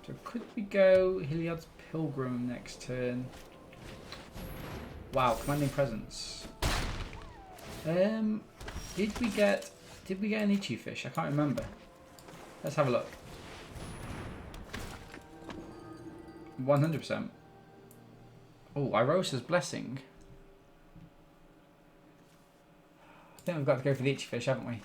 So could we go Heliod's Pilgrim next turn? Wow, Commanding Presence. Did we get an Ichi fish? I can't remember. Let's have a look. 100%. Oh, Irosa's Blessing. I think we've got to go for the Ichi fish, haven't we?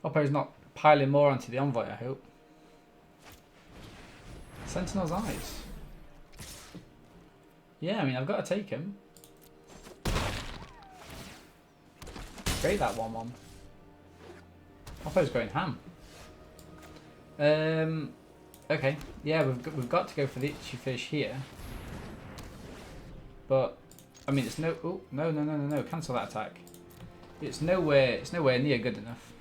Oppo's not piling more onto the Envoy, I hope. Sentinel's Eyes. Yeah, I mean, I've got to take him. Great, that 1-1. Oppo's going ham. Okay, yeah, we've got to go for the Ichi fish here. But I mean, it's no. Oh no! Cancel that attack. It's nowhere near good enough.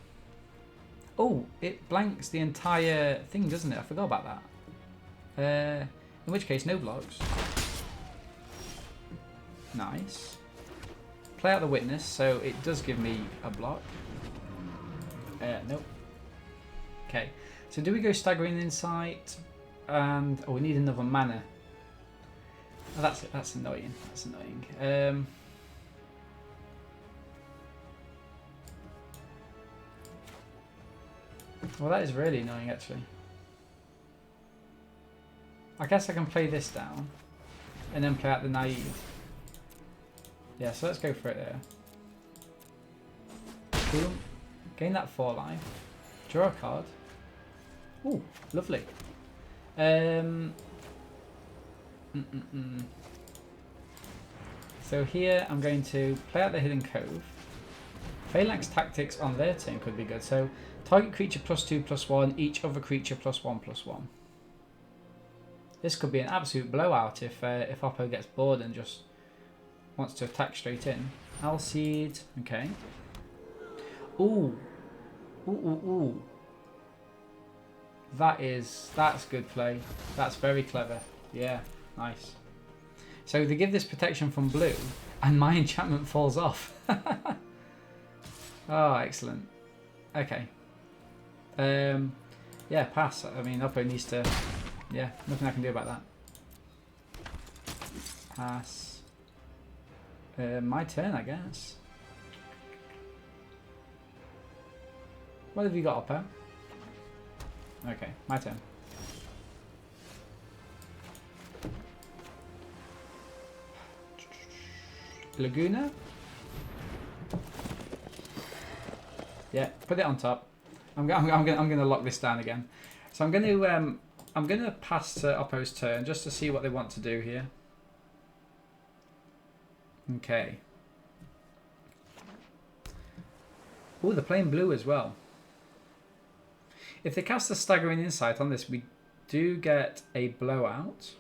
Oh, it blanks the entire thing, doesn't it? I forgot about that. In which case, no blocks. Nice. Play out the Witness, so it does give me a block. Nope. Okay. So do we go Staggering Insight? And oh, we need another mana. Oh, that's annoying. That's annoying. Well, that is really annoying, actually. I guess I can play this down and then play out the Naive. Yeah, so let's go for it there. Boom. Gain that 4 life. Draw a card. Ooh, lovely. So here I'm going to play out the Hidden Cove. Phalanx Tactics on their turn could be good. So target creature +2/+1, each other creature +1/+1. This could be an absolute blowout if Oppo gets bored and just wants to attack straight in. Alseed, okay. Ooh. Ooh. That's good play. That's very clever. Yeah, nice. So they give this protection from blue, and my enchantment falls off. Oh, excellent. Okay. Yeah, pass. I mean, Oppo needs to... Yeah, nothing I can do about that. Pass. My turn, I guess. What have you got, Oppo? Okay, my turn. Laguna? Yeah, put it on top. I'm gonna lock this down again. So I'm gonna pass to Oppo's turn just to see what they want to do here. Okay. Oh, they're playing blue as well. If they cast a Staggering Insight on this, we do get a blowout.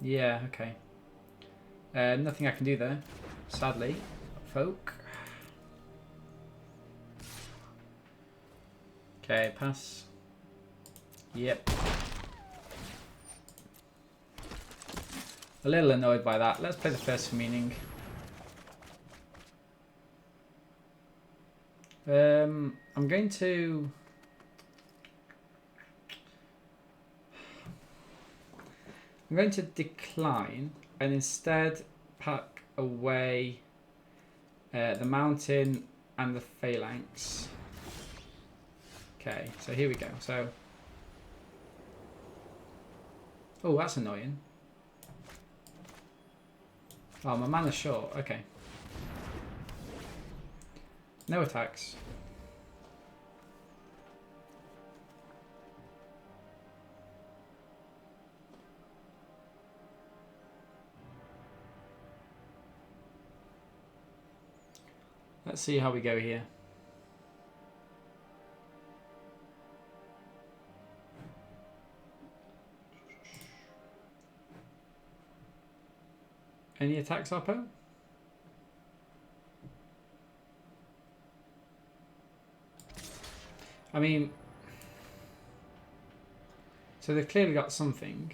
Yeah, okay. Nothing I can do there, sadly. Folk. Okay, pass. Yep. A little annoyed by that. Let's play the first for meaning. I'm going to decline and instead pack away the mountain and the phalanx. Okay, so here we go. So, oh, that's annoying. Oh, my mana's short. Okay. No attacks. Let's see how we go here. Any attacks, Oppo? I mean, so they've clearly got something.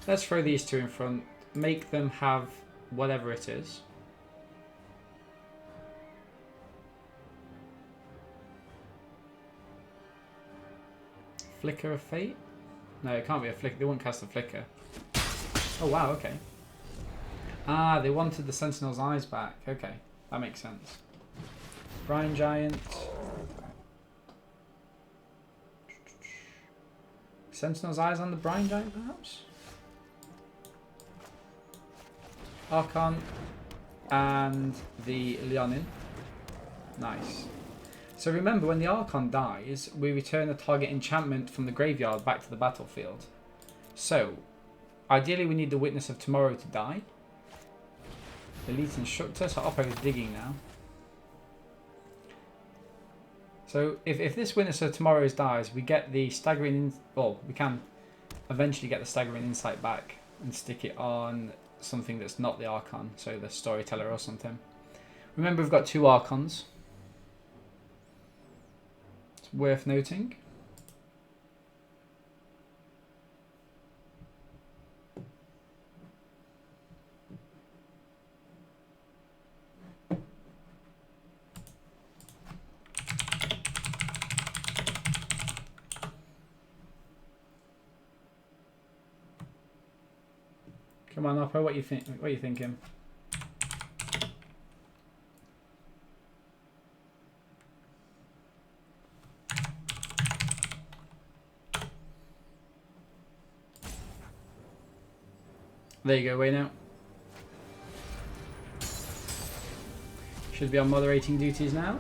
Let's throw these two in front, make them have whatever it is. Flicker of Fate? No, it can't be a flicker. They won't cast a flicker. Oh, wow, okay. Ah, they wanted the Sentinel's eyes back. Okay, that makes sense. Brine Giant. Sentinel's eyes on the Brine Giant, perhaps? Archon and the Leonin. Nice. So remember, when the Archon dies, we return a target enchantment from the graveyard back to the battlefield. So, ideally we need the Witness of Tomorrow to die. Elite Instructor, so Oppo is digging now. So if this Witness of Tomorrow dies, we get the Staggering... Well, we can eventually get the Staggering Insight back and stick it on something that's not the Archon, so the Storyteller or something. Remember, we've got two Archons. It's worth noting. Come on, Oppo, what you think? What are you thinking? There you go, away now. Should be on moderating duties now.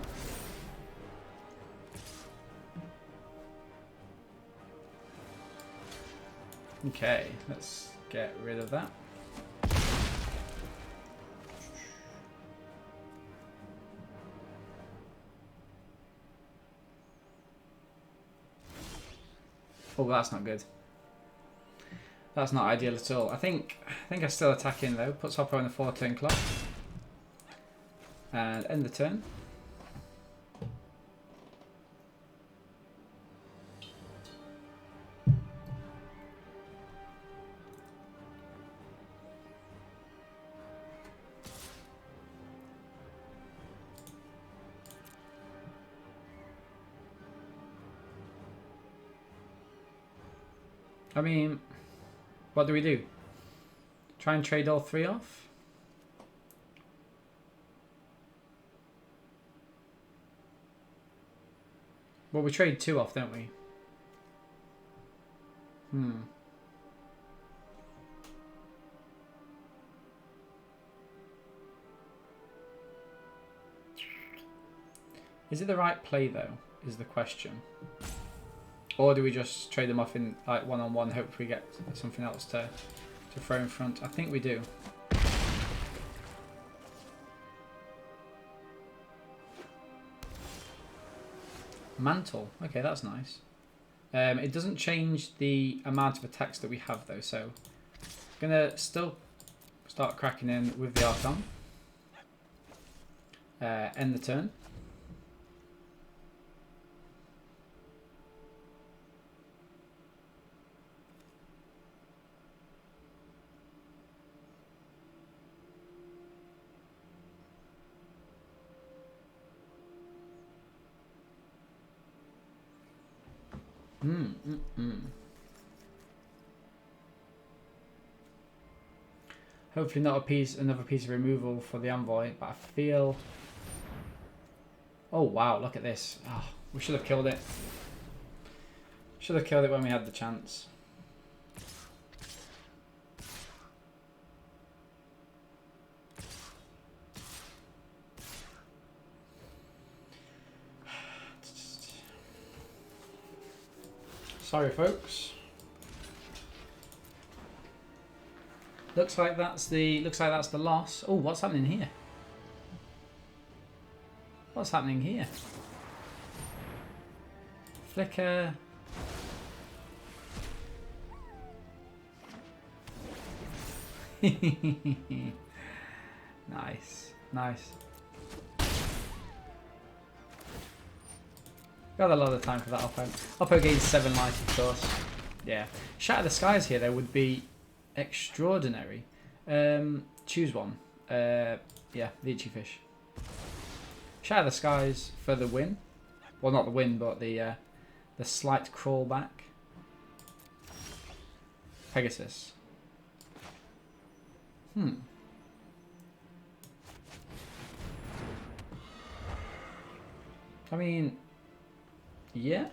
Okay, let's get rid of that. Oh, that's not good. That's not ideal at all. I think I still attack in though. Puts Hopper on the 4-turn clock. And end the turn. I mean, what do we do? Try and trade all 3 off? Well, we trade 2 off, don't we? Is it the right play, though, is the question. Or do we just trade them off in like one-on-one, hope we get something else to throw in front? I think we do. Mantle. Okay, that's nice. It doesn't change the amount of attacks that we have, though, so I'm going to still start cracking in with the Archon. End the turn. Hopefully not another piece of removal for the Envoy, but I feel... Oh wow, look at this. Oh, we should have killed it. Should have killed it when we had the chance. Sorry, folks. Looks like that's the loss. Oh, what's happening here? What's happening here? Flicker. Nice, nice. Got a lot of time for that Oppo. Oppo gains 7 life, of course. Yeah. Shatter the Skies here, though, would be extraordinary. Choose one. Yeah, the Itchy Fish. Shatter the Skies for the win. Well, not the win, but the slight crawl back. Pegasus. I mean... Yeah.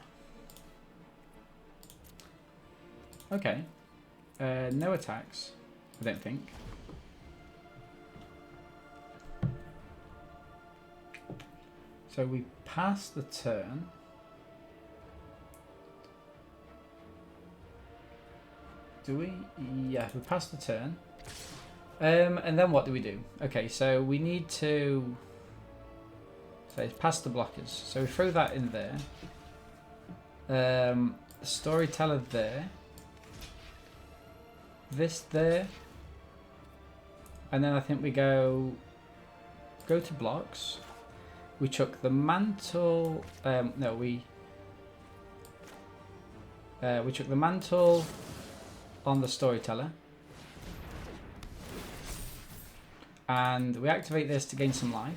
Okay. No attacks, I don't think. So we pass the turn. Do we? Yeah, we pass the turn. And then what do we do? Okay, so we need to... So it's past the blockers. So we throw that in there. The Storyteller there. This there. And then I think we go to blocks. We chuck the mantle. No, we chuck the mantle on the Storyteller. And we activate this to gain some life.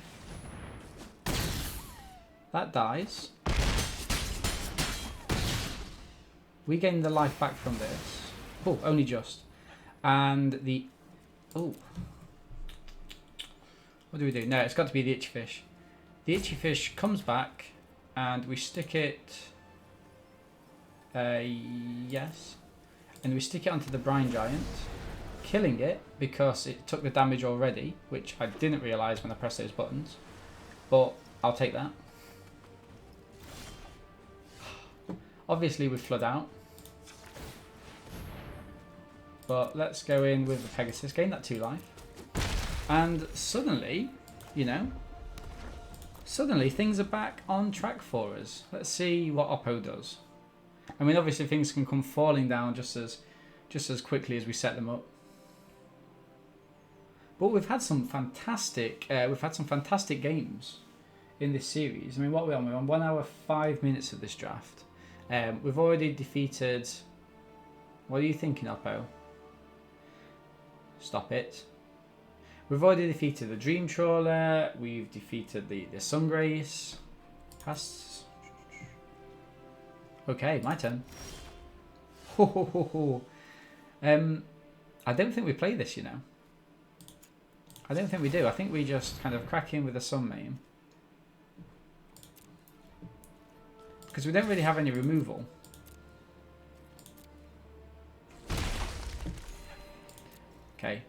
That dies. We gain the life back from this. Oh, only just. And the... Oh. What do we do? No, it's got to be the Itchy Fish. The Itchy Fish comes back and we stick it... yes. And we stick it onto the Brine Giant, killing it because it took the damage already, which I didn't realise when I pressed those buttons. But I'll take that. Obviously we flood out. But let's go in with the Pegasus, gain that 2 life. And suddenly, you know, suddenly things are back on track for us. Let's see what Oppo does. I mean, obviously things can come falling down just as quickly as we set them up. But we've had some fantastic games in this series. I mean, what are we on? We're on 1 hour 5 minutes of this draft. We've already defeated. What are you thinking, Oppo? Stop it. We've already defeated the Dream Trawler. We've defeated the Sungrace. Pass. Okay, my turn. Ho ho ho ho. I don't think we play this, you know. I don't think we do. I think we just kind of crack in with the Sun Main. Because we don't really have any removal. Okay.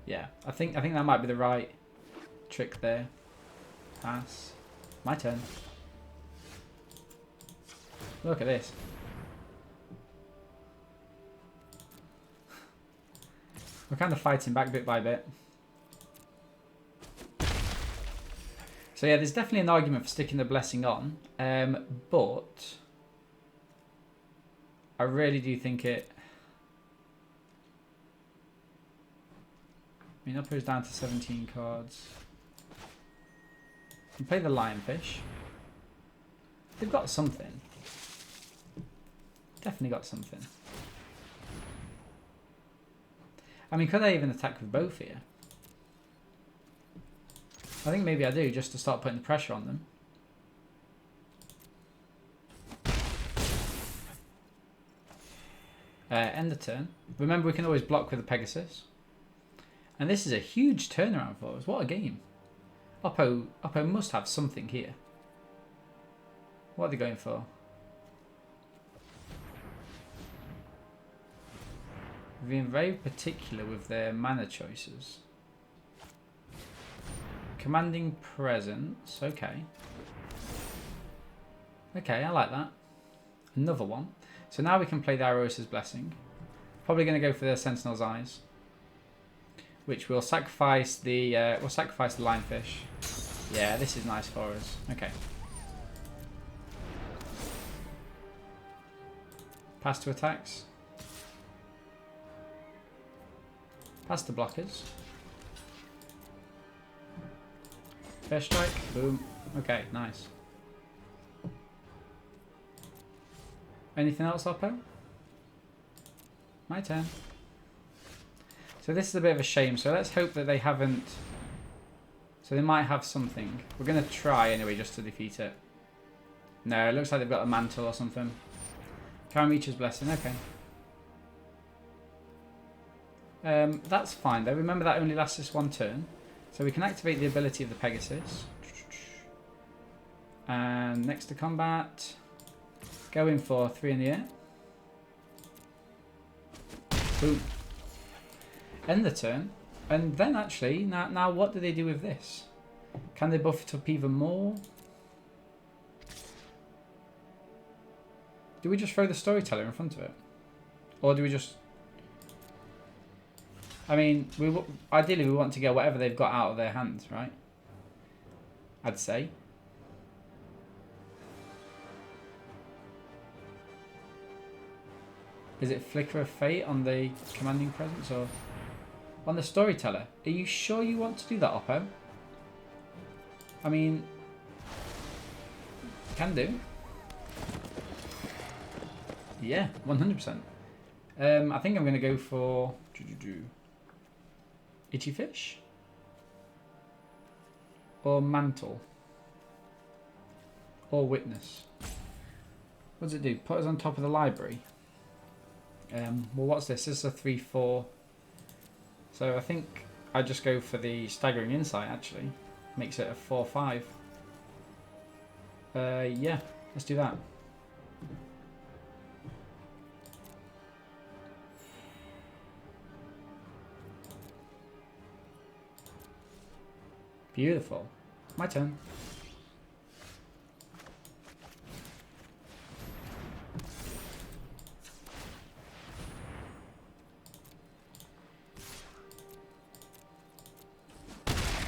Yeah, I think that might be the right trick there. Pass. My turn. Look at this. We're kind of fighting back bit by bit. So yeah, there's definitely an argument for sticking the Blessing on, but I really do think it. I mean, Oppo's down to 17 cards. We play the Lionfish. They've got something. Definitely got something. I mean, could I even attack with both here? I think maybe I do, just to start putting the pressure on them. End the turn. Remember, we can always block with the Pegasus. And this is a huge turnaround for us. What a game. Oppo must have something here. What are they going for? They've been very particular with their mana choices. Commanding Presence. Okay. Okay, I like that. Another one. So now we can play the Irosa's Blessing. Probably going to go for the Sentinel's Eyes. Which will sacrifice the Lionfish. Yeah, this is nice for us. Okay. Pass to attacks. Pass to blockers. First strike. Boom. Okay, nice. Anything else, Oppo? My turn. So this is a bit of a shame. So let's hope that they haven't. So they might have something. We're going to try anyway just to defeat it. No, it looks like they've got a mantle or something. Karametra's Blessing. Okay. That's fine though. Remember that only lasts us 1 turn. So we can activate the ability of the Pegasus. And next to combat. Go in for 3 in the air. Boom. End the turn. And then actually, now what do they do with this? Can they buff it up even more? Do we just throw the Storyteller in front of it? Or do we just... I mean, ideally we want to get whatever they've got out of their hands, right? I'd say. Is it Flicker of Fate on the Commanding Presence or on the Storyteller? Are you sure you want to do that, Oppo? I mean, can do. Yeah, 100%. I think I'm going to go for Itchy Fish or Mantle or Witness. What does it do? Put us on top of the library. Well, what's this? This is a 3/4. So I think I just go for the Staggering Insight. Actually, makes it a 4/5. Yeah, let's do that. Beautiful. My turn.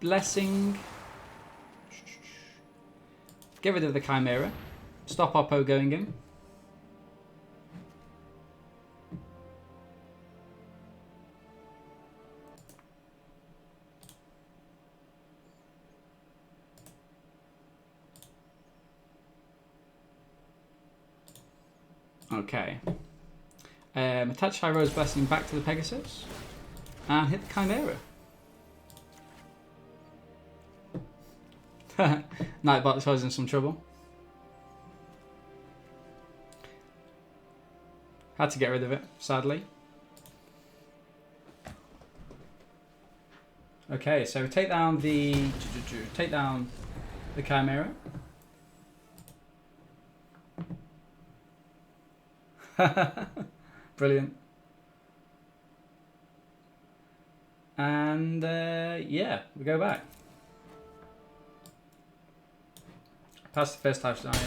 Blessing. Get rid of the Chimera. Stop Oppo going in. Okay. Attach Hyro's Blessing back to the Pegasus. And hit the Chimera. Nightbot's causing some trouble. Had to get rid of it, sadly. Okay, so take down the Chimera. Brilliant. And yeah, we go back. Past the first type damage.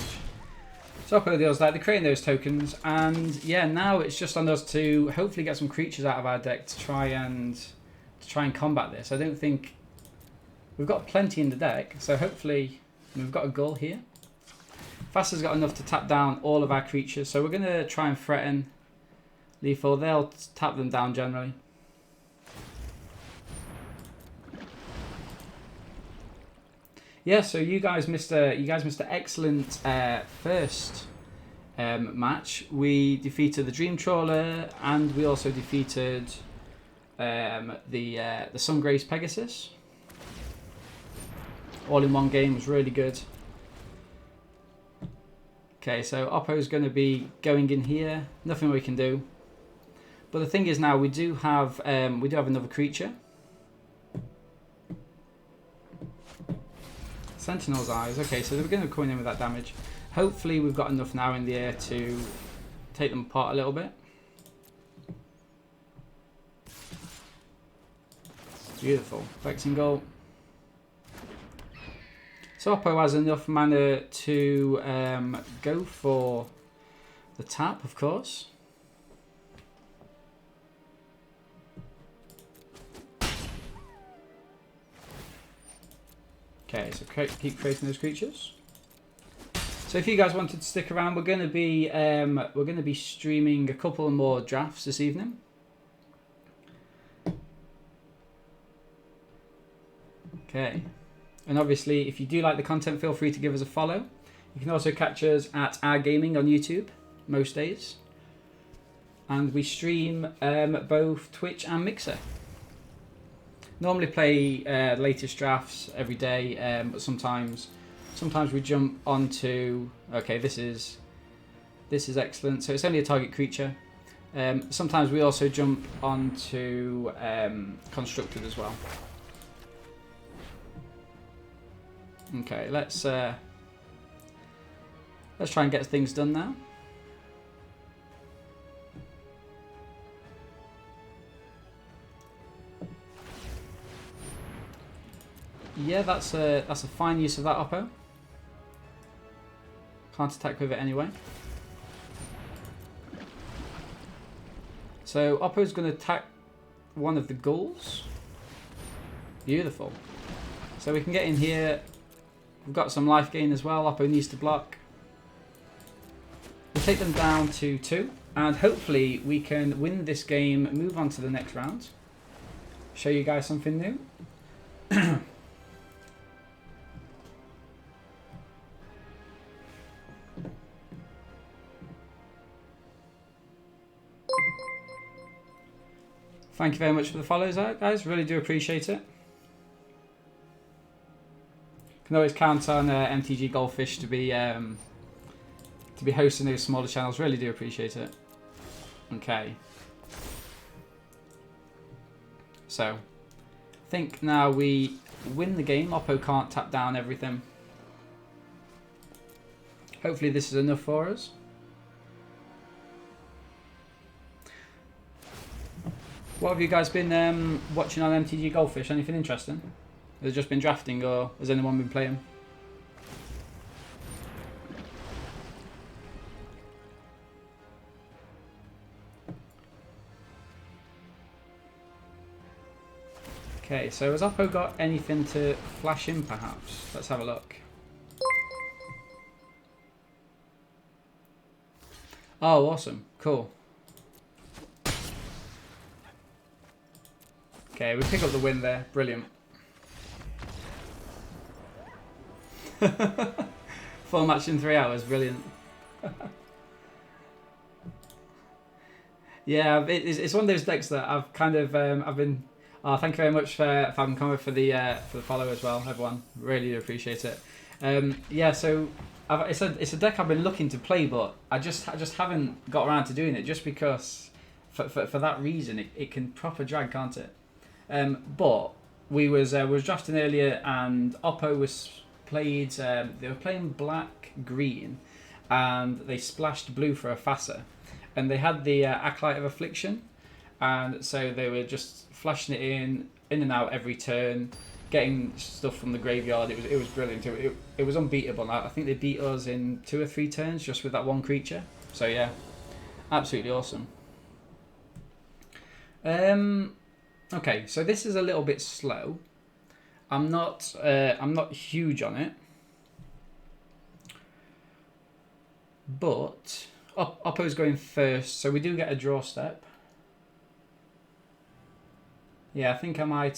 So Oppo deals like they're creating those tokens, and yeah, now it's just on us to hopefully get some creatures out of our deck to try and combat this. I don't think we've got plenty in the deck, so hopefully we've got a goal here. Faster's got enough to tap down all of our creatures, so we're going to try and threaten lethal. They'll tap them down generally. Yeah, so you guys missed an excellent first match. We defeated the Dream Trawler, and we also defeated the Sungrace Pegasus. All in one game. Was really good. Okay, so Oppo's going to be going in here. Nothing we can do. But the thing is now we do have another creature. Sentinel's Eyes. Okay, so they're going to come in with that damage. Hopefully we've got enough now in the air to take them apart a little bit. Beautiful. Vexing Goal. So Oppo has enough mana to go for the tap, of course. Okay, so keep creating those creatures. So if you guys wanted to stick around, we're going to be streaming a couple more drafts this evening. Okay, and obviously if you do like the content, feel free to give us a follow. You can also catch us at Our Gaming on YouTube most days, and we stream both Twitch and Mixer. Normally play latest drafts every day, but sometimes we jump onto. Okay, this is excellent. So it's only a target creature. Sometimes we also jump onto constructed as well. Okay, let's try and get things done now. Yeah, that's a fine use of that Oppo. Can't attack with it anyway. So Oppo's going to attack one of the ghouls. Beautiful. So we can get in here. We've got some life gain as well. Oppo needs to block. We'll take them down to 2, and hopefully we can win this game, move on to the next round. Show you guys something new. Thank you very much for the follows, guys. Really do appreciate it. Can always count on MTGGoldFish to be hosting those smaller channels. Really do appreciate it. Okay. So, I think now we win the game. Oppo can't tap down everything. Hopefully this is enough for us. What have you guys been watching on MTGGoldFish? Anything interesting? Has it just been drafting, or has anyone been playing? Okay, so has Oppo got anything to flash in perhaps? Let's have a look. Oh, awesome. Cool. Okay, we pick up the win there. Brilliant. 4 matches in 3 hours. Brilliant. Yeah, it's one of those decks that I've kind of I've been. Oh, thank you very much for having come for the follow as well, everyone. Really do appreciate it. Yeah, so it's a deck I've been looking to play, but I just haven't got around to doing it, just because for that reason it can proper drag, can't it? But we was drafting earlier, and Oppo was played. They were playing black green, and they splashed blue for a Fassa, and they had the Acolyte of Affliction, and so they were just flashing it in and out every turn, getting stuff from the graveyard. It was brilliant. It was unbeatable. I think they beat us in 2 or 3 turns just with that one creature. So yeah, absolutely awesome. Okay, so this is a little bit slow. I'm not huge on it, but Oppo's going first, so we do get a draw step. Yeah, I think I might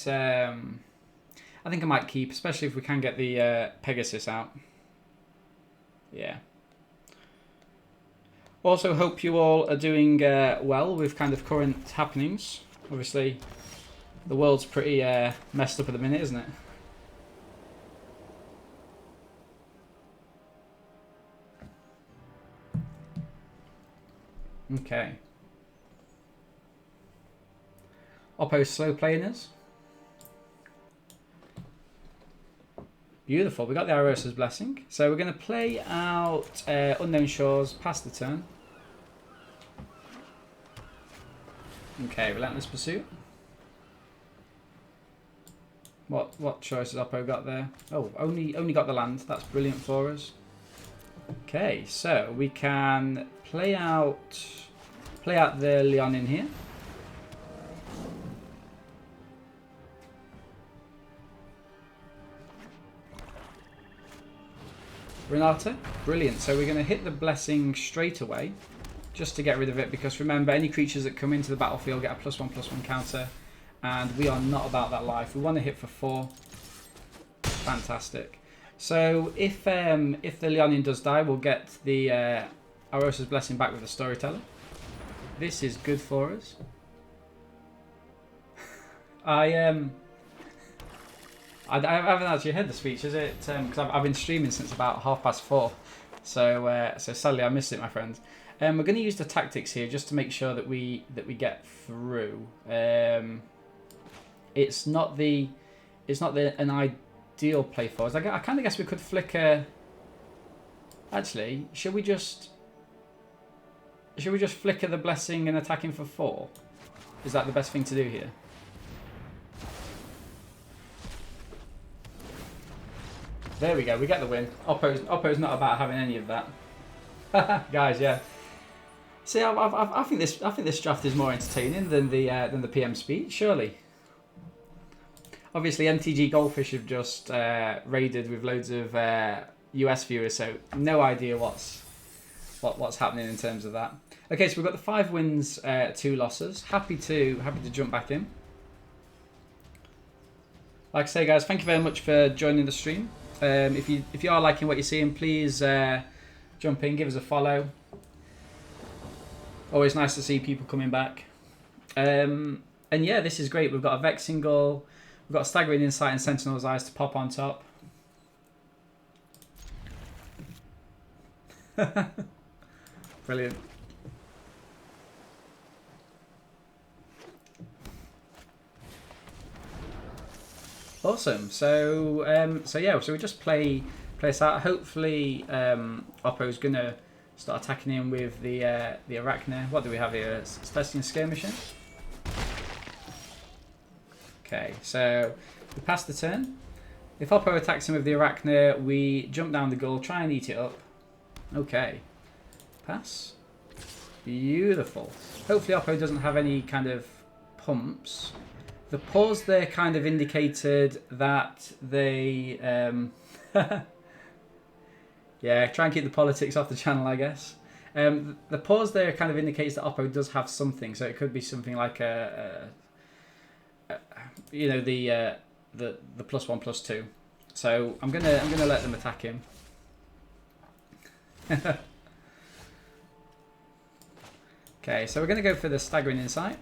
keep, especially if we can get the Pegasus out. Yeah. Also, hope you all are doing well with kind of current happenings. Obviously, the world's pretty messed up at the minute, isn't it? Okay. Oppo's slow playing us. Beautiful. We got the Irosa's Blessing. So we're going to play out Unknown Shores past the turn. Okay, Relentless Pursuit. What choice has Oppo got there? Oh, only got the land. That's brilliant for us. Okay, so we can play out the Leon in here. Renata, brilliant. So we're going to hit the Blessing straight away, just to get rid of it, because remember, any creatures that come into the battlefield get a +1/+1 counter, and we are not about that life. We want to hit for 4. Fantastic. So if the Leonin does die, we'll get the Arosa's Blessing back with the Storyteller. This is good for us. I haven't actually heard the speech, is it? Because I've been streaming since about 4:30, so sadly I missed it, my friends. We're going to use the tactics here just to make sure that we get through. It's not an ideal play for us. I kind of guess we could flicker. Actually, should we just flicker the Blessing and attack him for 4? Is that the best thing to do here? There we go. We get the win. Oppo's not about having any of that, guys. Yeah. See, I think this draft is more entertaining than the PM speech. Surely. Obviously, MTGGoldFish have just raided with loads of US viewers, so no idea what's happening in terms of that. Okay, so we've got the 5 wins, 2 losses. Happy to jump back in. Like I say, guys, thank you very much for joining the stream. If you are liking what you're seeing, please jump in, give us a follow. Always nice to see people coming back. And yeah, this is great. We've got a Vexing Gull, we've got a Staggering Insight and Sentinel's Eyes to pop on top. Brilliant. Awesome. So yeah, so we just play this out. Hopefully, Oppo's gonna start attacking him with the Arachne. What do we have here? Celestian Skirmisher. Okay, so we pass the turn. If Oppo attacks him with the Arachne, we jump down the Gull, try and eat it up. Okay, pass. Beautiful. Hopefully Oppo doesn't have any kind of pumps. The pause there kind of indicated that they... yeah, try and keep the politics off the channel, I guess. The pause there kind of indicates that Oppo does have something, so it could be something like you know, the +1/+2. So I'm gonna let them attack him. Okay, so we're gonna go for the staggering insight.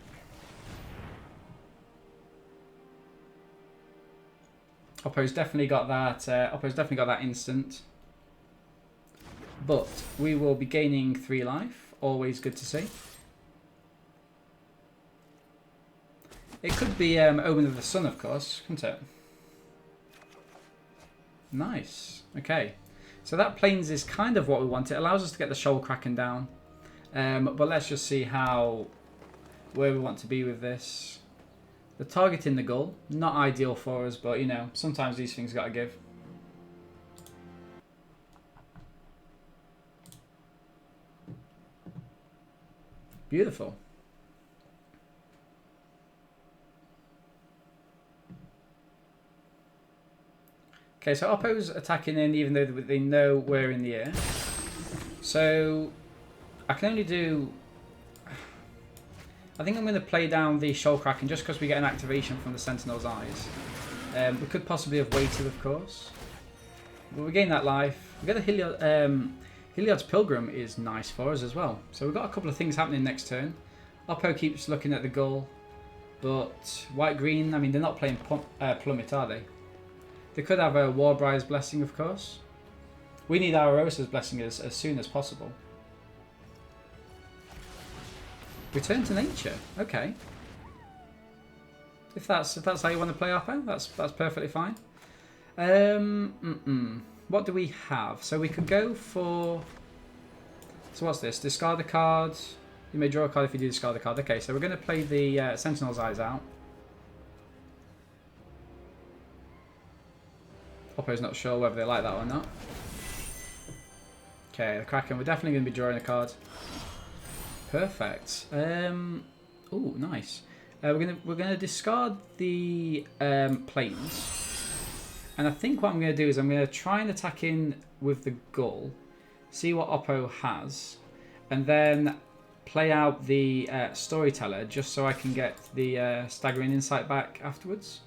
Oppo's definitely got that. Oppo's definitely got that instant. But we will be gaining 3 life. Always good to see. It could be Omen of the Sun, of course, couldn't it? Nice. Okay. So that plains is kind of what we want. It allows us to get the Shoal Kraken down. But let's just see where we want to be with this. The targeting the Gull, not ideal for us, but you know, sometimes these things got to give. Beautiful. Okay, so Oppo's attacking in even though they know we're in the air. So I can only do... I think I'm going to play down the Shoal Kraken just because we get an activation from the Sentinel's Eyes. We could possibly have waited, of course. But we gain that life. We get a Heliod's Pilgrim is nice for us as well. So we've got a couple of things happening next turn. Oppo keeps looking at the Gull. But white-green, I mean, they're not playing Plummet, are they? They could have a Warbriar's Blessing, of course. We need our Rosa's Blessing as soon as possible. Return to nature. Okay. If that's how you want to play Oppo, that's perfectly fine. What do we have? So we could go for... So what's this? Discard a card. You may draw a card if you do discard a card. Okay, so we're going to play the Sentinel's Eyes out. Oppo's not sure whether they like that or not. Okay, the Kraken. We're definitely going to be drawing a card. Perfect. Oh, nice. We're gonna discard the planes, and I think what I'm gonna do is I'm gonna try and attack in with the Gull, see what Oppo has, and then play out the Storyteller just so I can get the Staggering Insight back afterwards.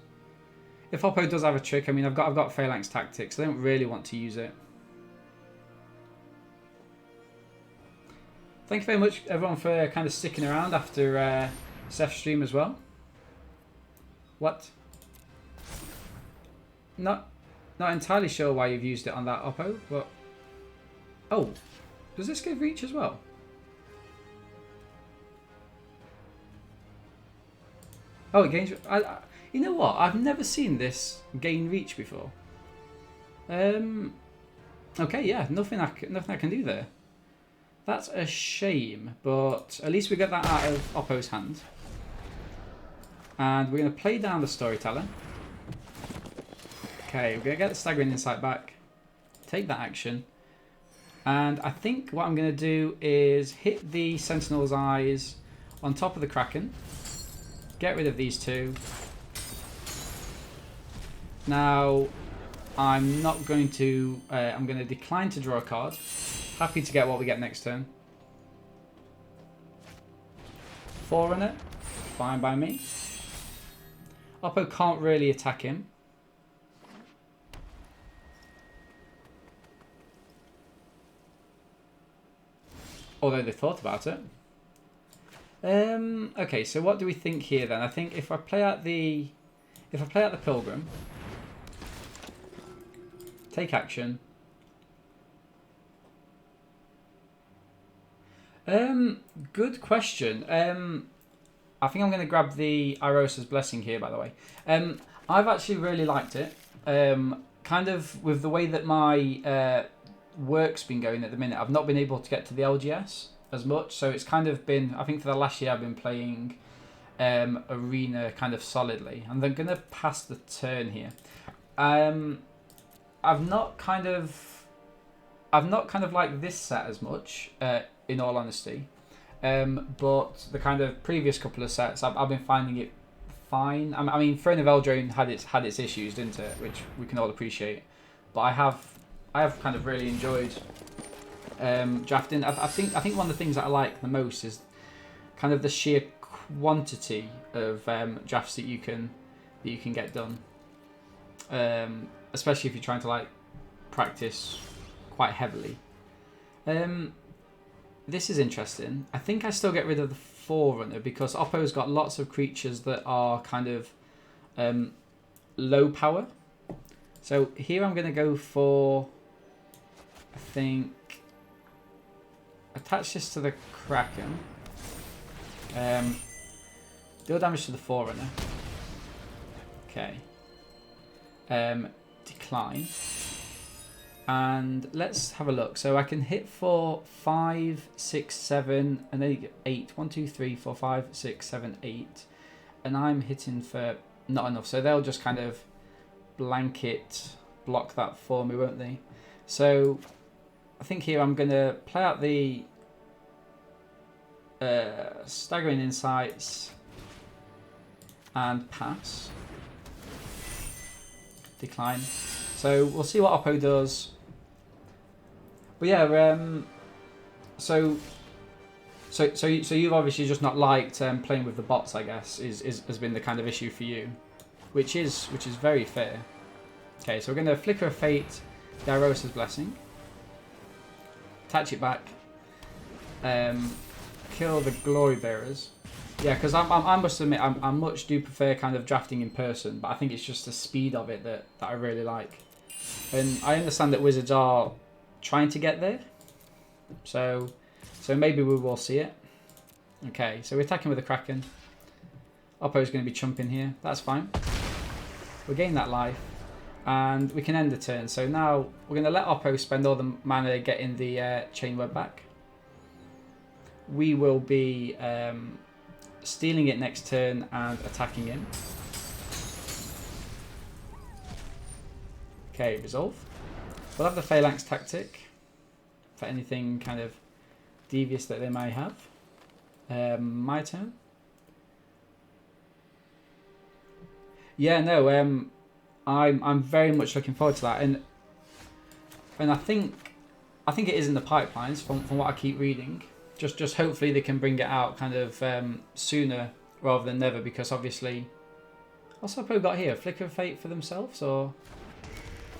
If Oppo does have a trick, I mean I've got Phalanx Tactics. I don't really want to use it. Thank you very much, everyone, for kind of sticking around after Seth's stream as well. What? Not entirely sure why you've used it on that Oppo, but... Oh, does this give reach as well? Oh, it gains... you know what? I've never seen this gain reach before. Okay, yeah, nothing I can do there. That's a shame, but at least we get that out of Oppo's hand. And we're going to play down the Storyteller. Okay, we're going to get the Staggering Insight back. Take that action. And I think what I'm going to do is hit the Sentinel's Eyes on top of the Kraken. Get rid of these two. Now, I'm not going to... I'm going to decline to draw a card. Happy to get what we get next turn. 4 on it. Fine by me. Oppo can't really attack him. Although they thought about it. Okay, so what do we think here then? I think if I play out the Pilgrim, take action. Good question. I think I'm going to grab the Irosa's Blessing here, by the way. I've actually really liked it. Kind of with the way that my work's been going at the minute, I've not been able to get to the LGS as much. So it's kind of been, I think for the last year I've been playing Arena kind of solidly. And I'm going to pass the turn here. I've not kind of liked this set as much, in all honesty. But the kind of previous couple of sets, I've been finding it fine. I mean, Throne of Eldraine had its issues, didn't it? Which we can all appreciate. But I have kind of really enjoyed drafting. I think one of the things that I like the most is kind of the sheer quantity of drafts that you can get done. Especially if you're trying to like practice quite heavily. This is interesting. I think I still get rid of the Forerunner because Oppo's got lots of creatures that are kind of low power. So here I'm going to go for, I think, attach this to the Kraken. Deal damage to the Forerunner. Okay. Decline. And let's have a look. So I can hit for 5, 6, 7, and then you get 8. 1, 2, 3, 4, 5, 6, 7, 8. And I'm hitting for not enough. So they'll just kind of blanket block that for me, won't they? So I think here I'm going to play out the Staggering Insights and pass. Decline. So we'll see what Oppo does. But yeah, so you've obviously just not liked playing with the bots, I guess, has been the kind of issue for you, which is very fair. Okay, so we're going to Flicker of Fate, Theros' Blessing, attach it back, kill the Glory Bearers. Yeah, because I must admit I much do prefer kind of drafting in person, but I think it's just the speed of it that I really like, and I understand that Wizards are trying to get there, so maybe we will see it. Okay, so we're attacking with the Kraken. Oppo's going to be chumping here. That's fine. We'll gain that life, and we can end the turn. So now we're going to let Oppo spend all the mana getting the Chain Web back. We will be stealing it next turn and attacking him. Okay, resolve. We'll have the Phalanx Tactic for anything kind of devious that they may have. My turn. Yeah, no, I'm very much looking forward to that, and I think it is in the pipelines from what I keep reading. Just hopefully they can bring it out kind of sooner rather than never, because obviously, what's Oppo got here? Flicker of Fate for themselves, or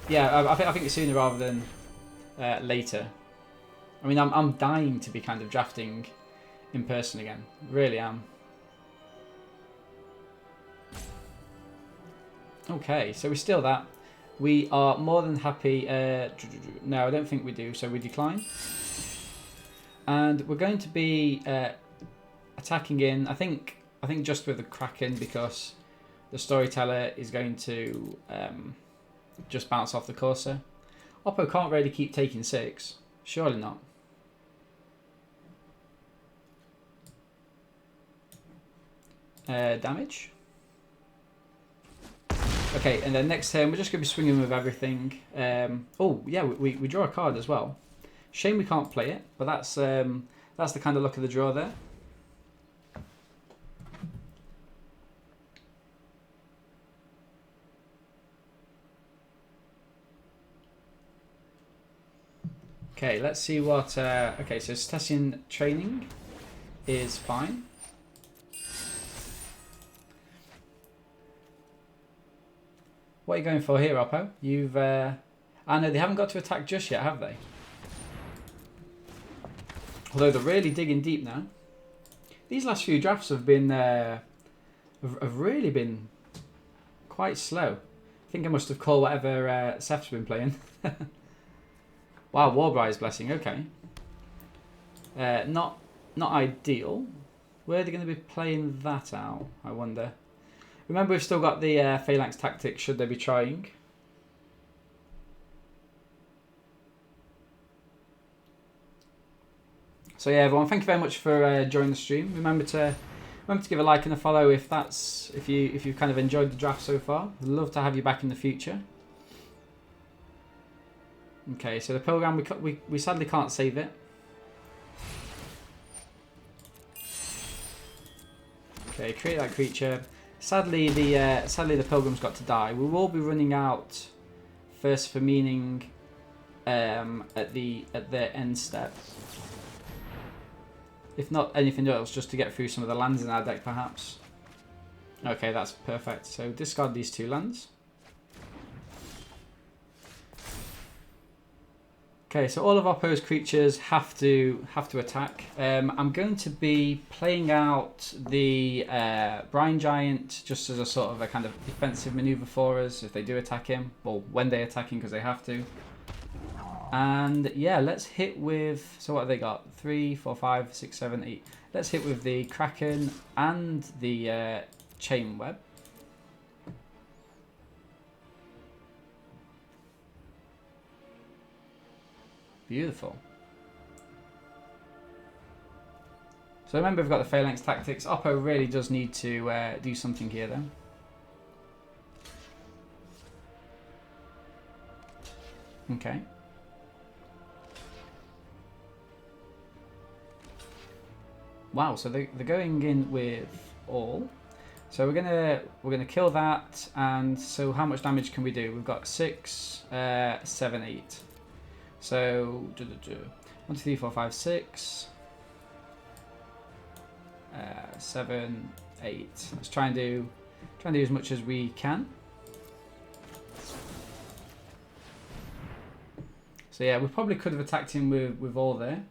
yeah, I think it's sooner rather than later. I mean, I'm dying to be kind of drafting in person again. Really am. Okay, so we steal that. We are more than happy. No, I don't think we do. So we decline. And we're going to be attacking in, I think just with the Kraken, because the Storyteller is going to just bounce off the Corsair. Oppo can't really keep taking 6. Surely not. Damage. Okay, and then next turn we're just going to be swinging with everything. Oh yeah, we draw a card as well. Shame we can't play it, but that's the kind of luck of the draw there. Okay, let's see what... okay, so Cetacean Training is fine. What are you going for here, Oppo? You've... I know they haven't got to attack just yet, have they? Although they're really digging deep now. These last few drafts have been... have really been quite slow. I think I must have called whatever Seth's been playing. Wow, Warbriar's Blessing, okay. Not ideal. Where are they going to be playing that out, I wonder? Remember, we've still got the Phalanx Tactics, should they be trying. So yeah, everyone, thank you very much for joining the stream. Remember to give a like and a follow if you've kind of enjoyed the draft so far. I'd love to have you back in the future. Okay, so the program, we sadly can't save it. Okay, create that creature. Sadly, the pilgrim's got to die. We will be running out first for meaning at the end step. If not anything else, just to get through some of the lands in our deck, perhaps. Okay, that's perfect. So discard these 2 lands. Okay, so all of Oppo's creatures have to attack. I'm going to be playing out the Brine Giant just as a sort of a kind of defensive maneuver for us if they do attack him, or when they attack him because they have to. And yeah, let's hit with, so what have they got? 3, 4, 5, 6, 7, 8. Let's hit with the Kraken and the Chain Web. Beautiful. So remember, we've got the Phalanx Tactics. Oppo really does need to do something here though. Okay. Wow, so they're going in with all. So we're gonna kill that, and so how much damage can we do? We've got 6, 7, 8. So 1, 2, 3, 4, 5, 6, 7, 8. Let's try and do as much as we can. So yeah, we probably could have attacked him with all there.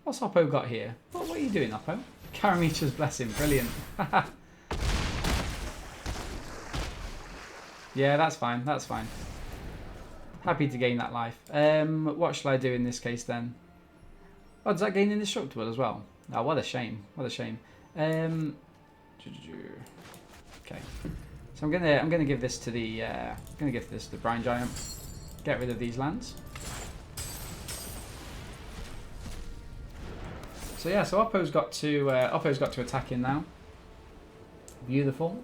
What's Oppo got here? What are you doing, Oppo? Karametra's Blessing, brilliant. Yeah, that's fine, that's fine. Happy to gain that life. What shall I do in this case then? Oh, does that gain indestructible as well? Oh, what a shame, what a shame. Okay. So I'm gonna give this to the Brine Giant. Get rid of these lands. So yeah, so Oppo's got to attack in now. Beautiful.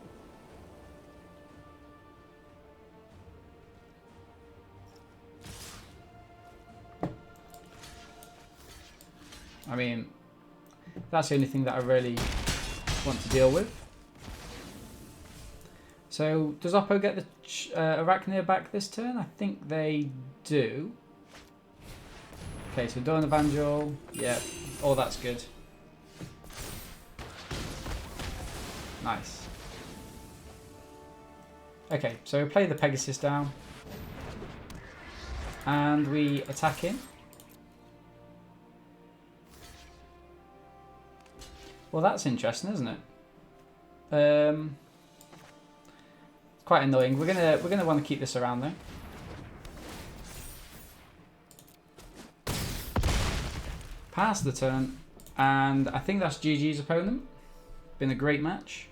I mean, that's the only thing that I really want to deal with. So does Oppo get the Arachnia back this turn? I think they do. Okay, so Dawn Evangel, yeah, oh that's good. Nice. Okay, so we play the Pegasus down. And we attack him. Well, that's interesting, isn't it? It's quite annoying. We're gonna want to keep this around though. Pass the turn, and I think that's GG's opponent. Been a great match.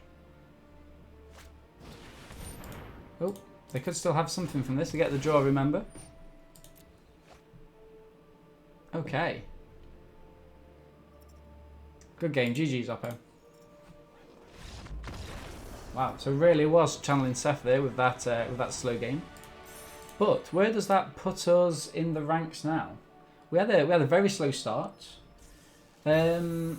Oh, they could still have something from this to get the draw, remember? Okay. Good game, GG's Oppo. Wow, so really was channeling Seth there with that slow game. But where does that put us in the ranks now? We had a very slow start. Boom.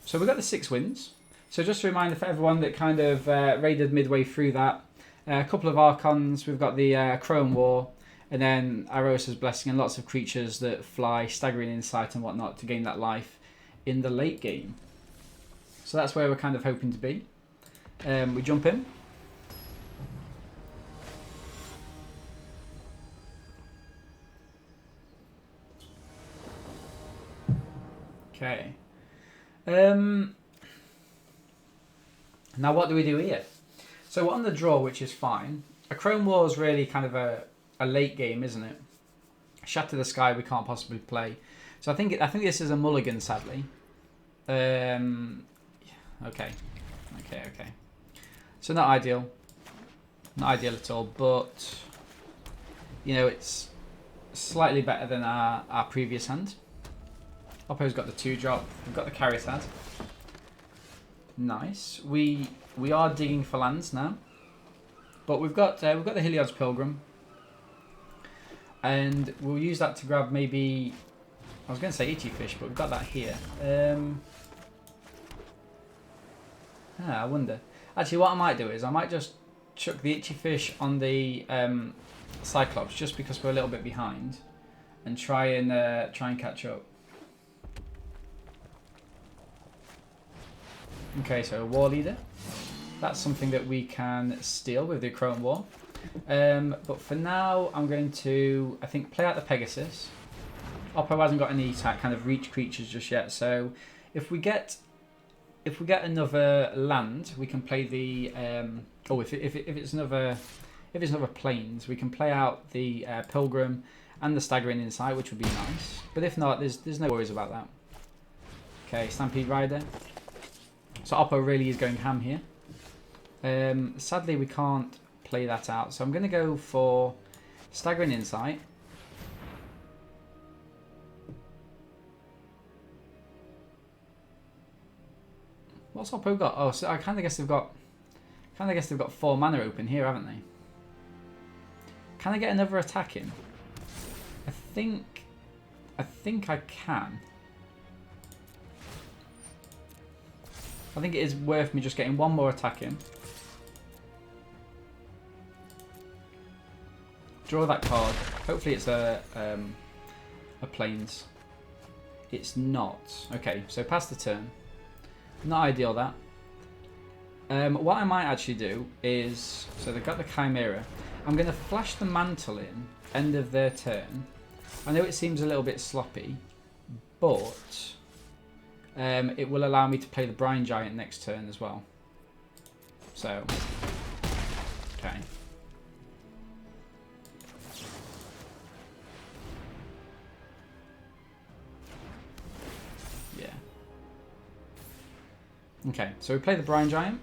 So we got the 6 wins. So just a reminder for everyone that kind of raided midway through that. A couple of Archons. We've got the Chrome War, and then Arosa's Blessing, and lots of creatures that fly, staggering insight and whatnot to gain that life in the late game. So that's where we're kind of hoping to be. We jump in. Okay. Now what do we do here? So we're on the draw, which is fine. A Chrome War is really kind of a late game, isn't it? Shatter the Sky we can't possibly play. So I think this is a mulligan, sadly. Okay. So not ideal. Not ideal at all, but you know, it's slightly better than our previous hand. Oppo's got the 2-drop. We've got the Caryatid. Nice. We are digging for lands now, but we've got the Heliod's Pilgrim, and we'll use that to grab maybe. I was going to say Itchy Fish, but we've got that here. I wonder. Actually, what I might do is I might just chuck the itchy fish on the Cyclops just because we're a little bit behind, and try and catch up. Okay, so a war leader. That's something that we can steal with the Chrome War. But for now, I'm going to, I think, play out the Pegasus. Oppo hasn't got any kind of reach creatures just yet, so if we get another land, we can play the if it's another plains, we can play out the Pilgrim and the Staggering Insight, which would be nice. But if not, there's no worries about that. Okay, Stampede Rider. So Oppo really is going ham here. Sadly, we can't play that out, so I'm going to go for Staggering Insight. What's Oppo got? Oh, so I kind of guess they've got 4 mana open here, haven't they? Can I get another attack in? I think I can. I think it is worth me just getting one more attack in. Draw that card. Hopefully it's a plains. It's not. Okay, so pass the turn. Not ideal, that. What I might actually do is, so they've got the Chimera. I'm going to flash the Mantle in, end of their turn. I know it seems a little bit sloppy, but it will allow me to play the Brine Giant next turn as well. So, okay. Okay, so we play the Brine Giant,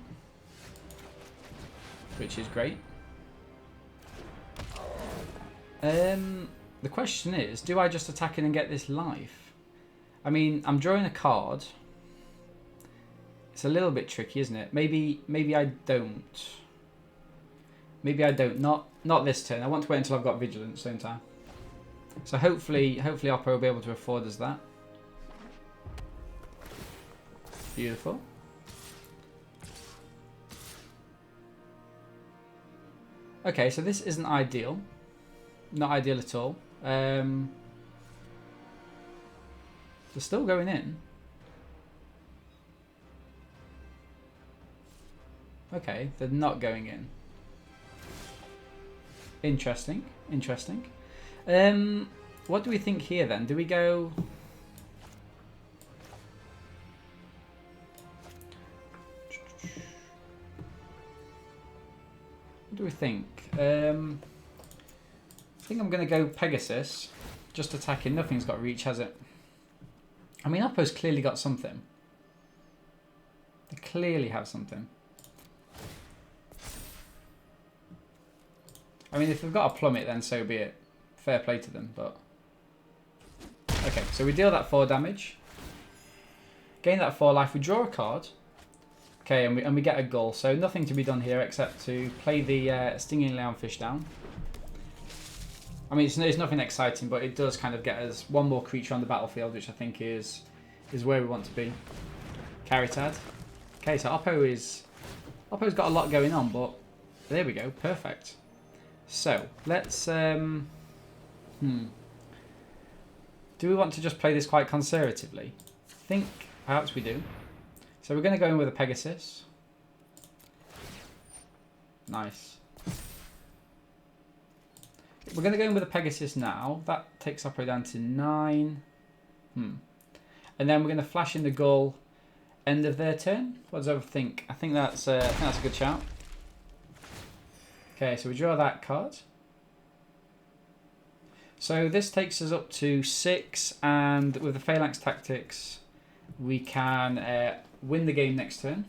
which is great. The question is, do I just attack in and get this life? I mean, I'm drawing a card. It's a little bit tricky, isn't it? Maybe I don't. Maybe I don't. Not this turn. I want to wait until I've got Vigilance, don't I? So hopefully Oppo will be able to afford us that. Beautiful. Okay, so this isn't ideal. Not ideal at all. They're still going in. Okay, they're not going in. Interesting. Interesting. What do we think here then? Do we go... What do we think? I think I'm going to go Pegasus. Just attacking. Nothing's got reach, has it? I mean, Oppo's clearly got something. They clearly have something. I mean, if they've got a Plummet, then so be it. Fair play to them, but... Okay, so we deal that 4 damage. Gain that 4 life. We draw a card. Okay, and we get a goal. So nothing to be done here except to play the Stinging Lionfish down. I mean, it's nothing exciting, but it does kind of get us one more creature on the battlefield, which I think is where we want to be. Caritad. Okay, so Oppo's got a lot going on, but there we go. Perfect. So, let's... Do we want to just play this quite conservatively? I think perhaps we do. So we're going to go in with a Pegasus. Nice. We're going to go in with a Pegasus now. That takes Oppo down to 9. And then we're going to flash in the Gull end of their turn. What does everyone think? I think that's a good shout. Okay, so we draw that card. So this takes us up to 6, and with the Phalanx Tactics, we can win the game next turn.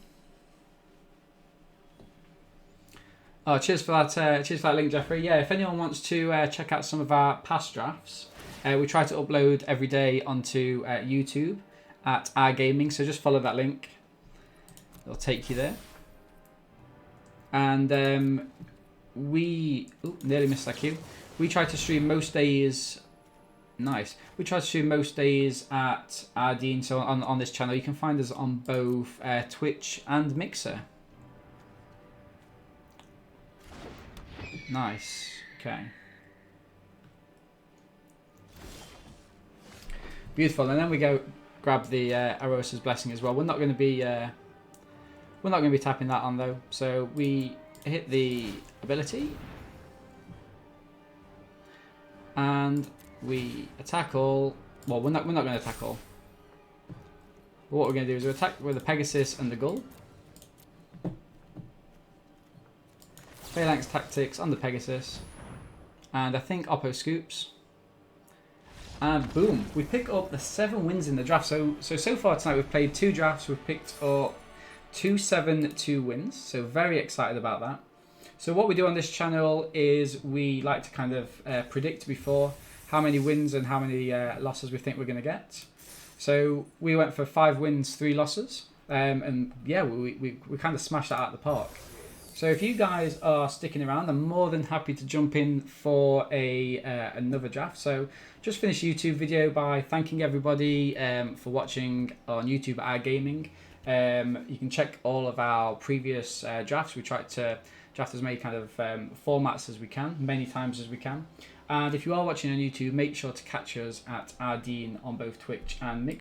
Oh, cheers for that! Cheers for that link, Jeffrey. Yeah, if anyone wants to check out some of our past drafts, we try to upload every day onto YouTube at Our Gaming. So just follow that link; it'll take you there. And we nearly missed that cue. We try to stream most days Nice. We try to stream most days at Ardeen, so on this channel you can find us on both Twitch and Mixer. Nice. Okay. Beautiful. And then we go grab the Arosa's Blessing as well. We're not going to be tapping that on though. So we hit the ability, and we attack all. Well, we're not going to attack all. But what we're going to do is we attack with the Pegasus and the Gull. Phalanx Tactics on the Pegasus, and I think Oppo Scoops. And boom, we pick up the 7 wins in the draft. So far tonight we've played 2 drafts. We've picked up 2 7-2 wins. So very excited about that. So what we do on this channel is we like to kind of predict before how many wins and how many losses we think we're going to get. So we went for 5 wins, 3 losses, and yeah, we kind of smashed that out of the park. So if you guys are sticking around, I'm more than happy to jump in for another draft. So just finished a YouTube video by thanking everybody for watching on YouTube at Our Gaming. You can check all of our previous drafts. We tried to draft as many kind of formats as we can, many times as we can. And if you are watching on YouTube, make sure to catch us at Ardeen on both Twitch and Mixer.